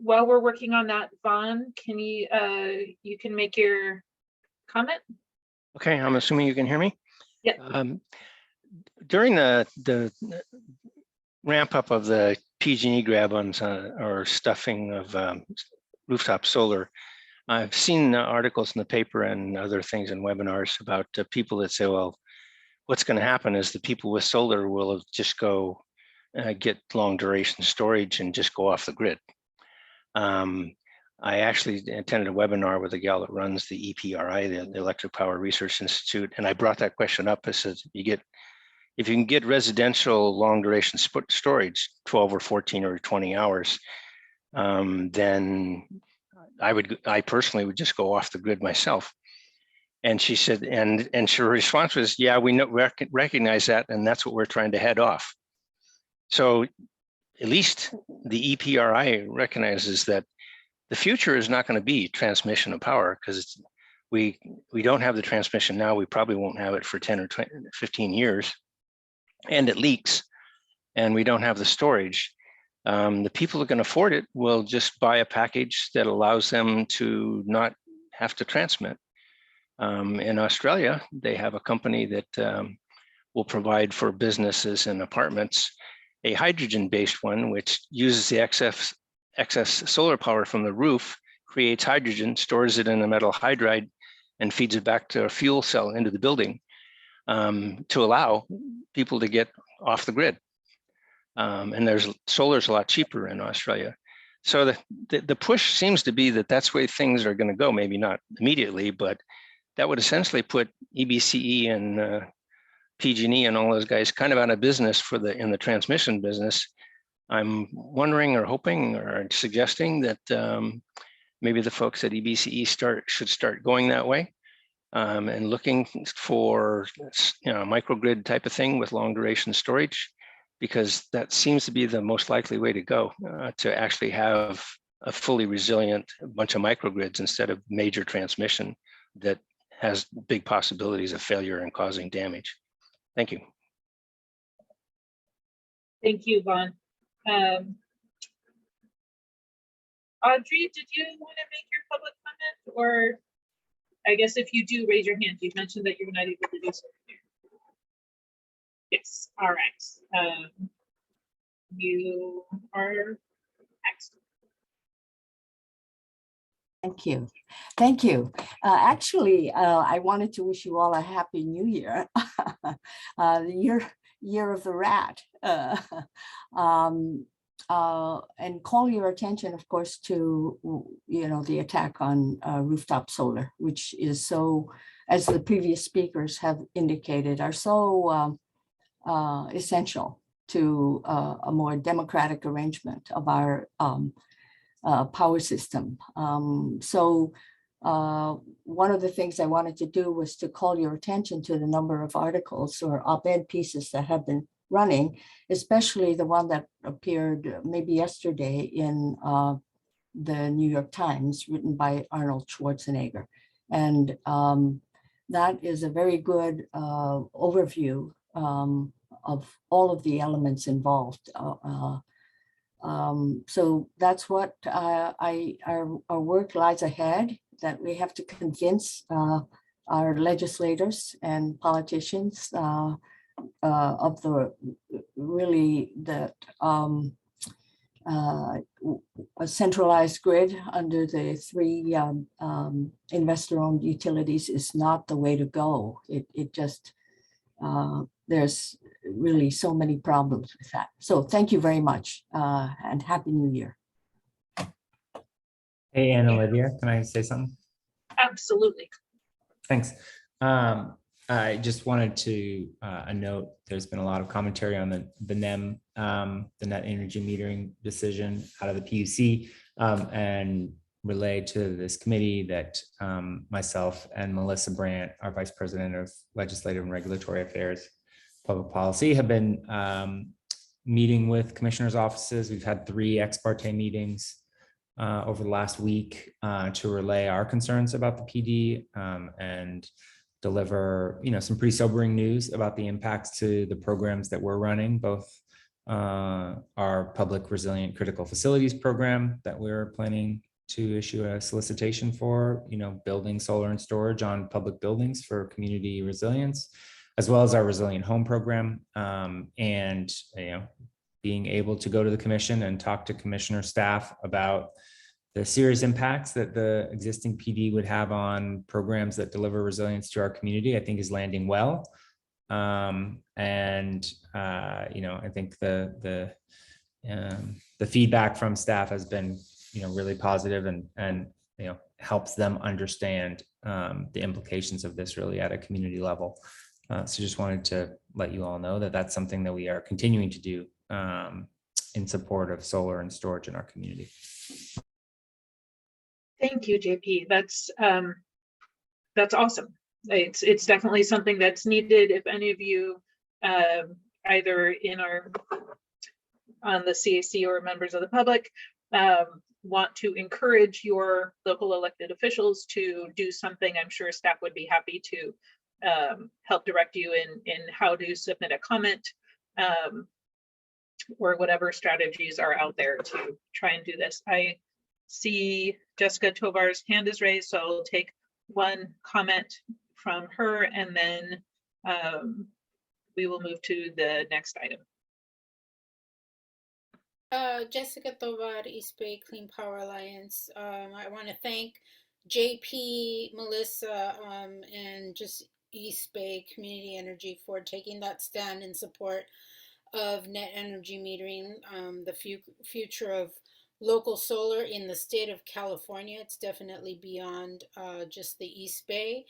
While we're working on that, Vaughn, can you can make your comment? Okay, I'm assuming you can hear me. Yeah. During the ramp up of the PG&E grab-ons or stuffing of rooftop solar, I've seen articles in the paper and other things in webinars about people that say, well, what's going to happen is the people with solar will just go get long duration storage and just go off the grid. I actually attended a webinar with a gal that runs the EPRI, the Electric Power Research Institute, and I brought that question up. I said, if you can get residential long duration storage, 12 or 14 or 20 hours, then I personally would just go off the grid myself. And she said, and her response was, yeah, we recognize that, and that's what we're trying to head off. So at least the EPRI recognizes that the future is not going to be transmission of power, because we don't have the transmission now. We probably won't have it for 10 or 20, 15 years, and it leaks, and we don't have the storage. The people who can afford it will just buy a package that allows them to not have to transmit. In Australia, they have a company that will provide for businesses and apartments a hydrogen-based one, which uses the excess solar power from the roof, creates hydrogen, stores it in a metal hydride, and feeds it back to a fuel cell into the building to allow people to get off the grid. And solar's a lot cheaper in Australia. So the push seems to be that that's where things are going to go, maybe not immediately, but that would essentially put EBCE and PG&E and all those guys kind of out of business in the transmission business. I'm wondering or hoping or suggesting that maybe the folks at EBCE should start going that way and looking for microgrid type of thing with long duration storage, because that seems to be the most likely way to go to actually have a fully resilient bunch of microgrids instead of major transmission that has big possibilities of failure and causing damage. Thank you. Thank you, Vaughn. Audrey, did you want to make your public comment? Or I guess if you do, raise your hand. You've mentioned that you're not able to do so. Yes, all right. You are next. Thank you. Thank you. Actually, I wanted to wish you all a happy new year, the year of the rat. And call your attention, of course, to, the attack on rooftop solar, which is so, as the previous speakers have indicated, are so essential to a more democratic arrangement of our power system. So one of the things I wanted to do was to call your attention to the number of articles or op-ed pieces that have been running, especially the one that appeared maybe yesterday in the New York Times, written by Arnold Schwarzenegger. And that is a very good overview of all of the elements involved. So that's what our work lies ahead, that we have to convince our legislators and politicians of the really that a centralized grid under the three investor-owned utilities is not the way to go. It just, there's really so many problems with that. So thank you very much and Happy New Year. Hey, Anna Olivia, can I say something? Absolutely. Thanks. I just wanted to note there's been a lot of commentary on the NEM, the net energy metering decision out of the PUC, and relay to this committee that myself and Melissa Brandt, our Vice President of Legislative and Regulatory Affairs, Public Policy, have been meeting with commissioners' offices. We've had 3 ex parte meetings over the last week to relay our concerns about the PD and deliver, some pretty sobering news about the impacts to the programs that we're running, both our public resilient critical facilities program that we're planning to issue a solicitation for, building solar and storage on public buildings for community resilience, as well as our resilient home program, and being able to go to the commission and talk to commissioner staff about the serious impacts that the existing PD would have on programs that deliver resilience to our community, I think is landing well. I think the feedback from staff has been, really positive and helps them understand the implications of this really at a community level. So just wanted to let you all know that that's something that we are continuing to do in support of solar and storage in our community. Thank you, JP. That's awesome. It's definitely something that's needed. If any of you either on the CAC or members of the public want to encourage your local elected officials to do something, I'm sure staff would be happy to help direct you in how to submit a comment or whatever strategies are out there to try and do this. I see Jessica Tovar's hand is raised, so I'll take one comment from her and then we will move to the next item. Jessica Tovar, East Bay Clean Power Alliance. I want to thank JP, Melissa, and just East Bay Community Energy for taking that stand in support of net energy metering, the future of local solar in the state of California. It's definitely beyond just the East Bay.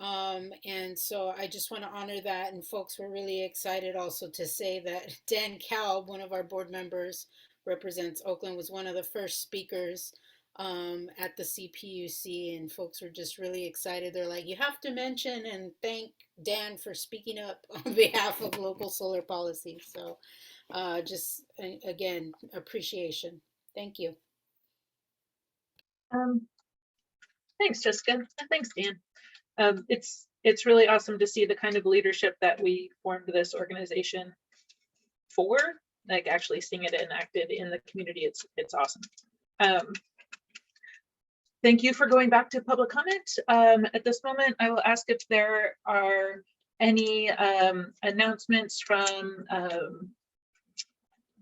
And so I just want to honor that. And folks were really excited also to say that Dan Kalb, one of our board members, represents Oakland, was one of the first speakers at the CPUC, and folks were just really excited. They're like, you have to mention and thank Dan for speaking up on behalf of local solar policy. So just again, appreciation. Thank you. Thanks, Jessica, and thanks, Dan. It's really awesome to see the kind of leadership that we formed this organization for, like actually seeing it enacted in the community. It's awesome. Thank you for going back to public comment. At this moment, I will ask if there are any announcements from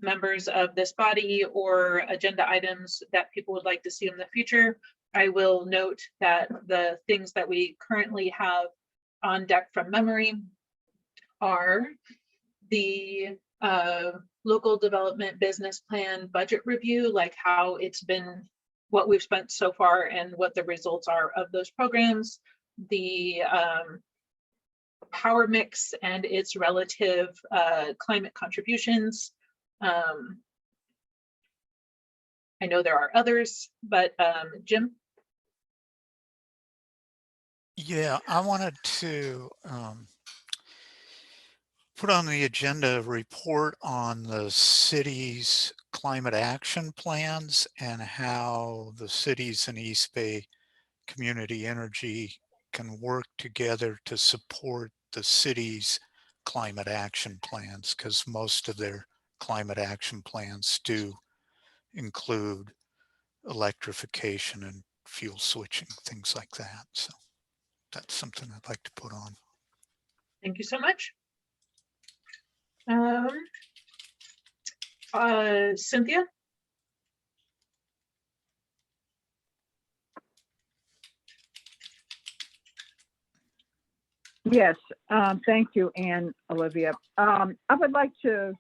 members of this body or agenda items that people would like to see in the future. I will note that the things that we currently have on deck from memory are the local development business plan budget review, like how it's been, what we've spent so far and what the results are of those programs, the power mix and its relative climate contributions. I know there are others, but Jim? Yeah, I wanted to put on the agenda a report on the city's climate action plans and how the cities in East Bay Community Energy can work together to support the city's climate action plans, because most of their climate action plans do include electrification and fuel switching, things like that. So that's something I'd like to put on. Thank you so much. Cynthia? Yes, thank you, Anne, Olivia. I would like to,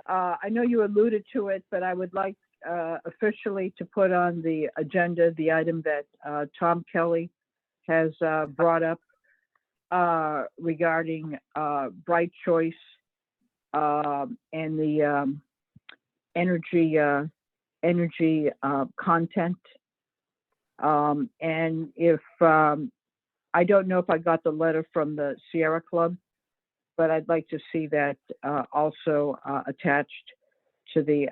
I know you alluded to it, but I would like officially to put on the agenda the item that Tom Kelly has brought up regarding Bright Choice and the energy content. And if I don't know if I got the letter from the Sierra Club, but I'd like to see that also attached to the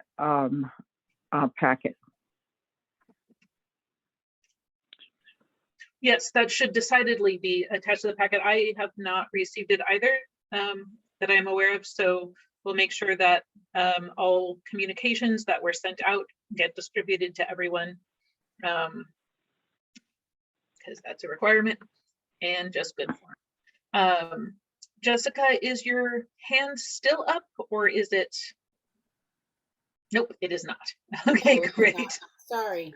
packet. Yes, that should decidedly be attached to the packet. I have not received it either that I am aware of, so we'll make sure that all communications that were sent out get distributed to everyone, because that's a requirement and just good form. Jessica, is your hand still up or is it? Nope, it is not. Okay, great. Sorry.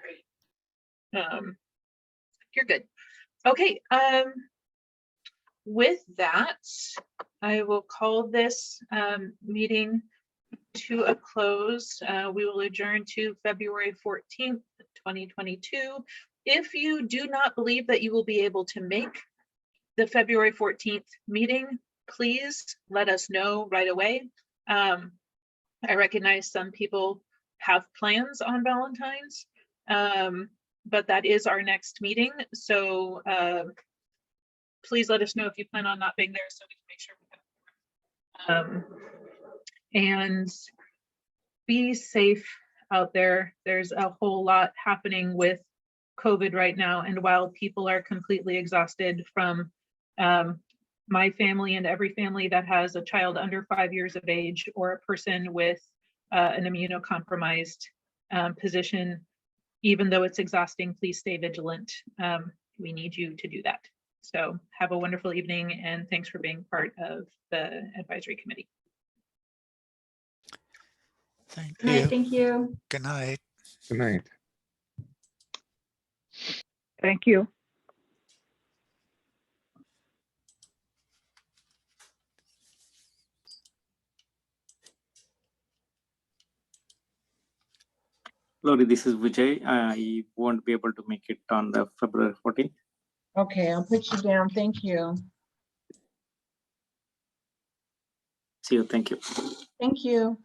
You're good. Okay, with that, I will call this meeting to a close. We will adjourn to February 14th, 2022. If you do not believe that you will be able to make the February 14th meeting, please let us know right away. I recognize some people have plans on Valentine's, but that is our next meeting. So please let us know if you plan on not being there so we can make sure we have. And be safe out there. There's a whole lot happening with COVID right now. And while people are completely exhausted from my family and every family that has a child under 5 years of age or a person with an immunocompromised position, even though it's exhausting, please stay vigilant. We need you to do that. So have a wonderful evening and thanks for being part of the advisory committee. Thank Good night, you. thank you. Good night. Good night. Thank you. Lori, this is Vijay. I won't be able to make it on the February 14th. Okay, I'll put you down. Thank you. See you. Thank you. Thank you.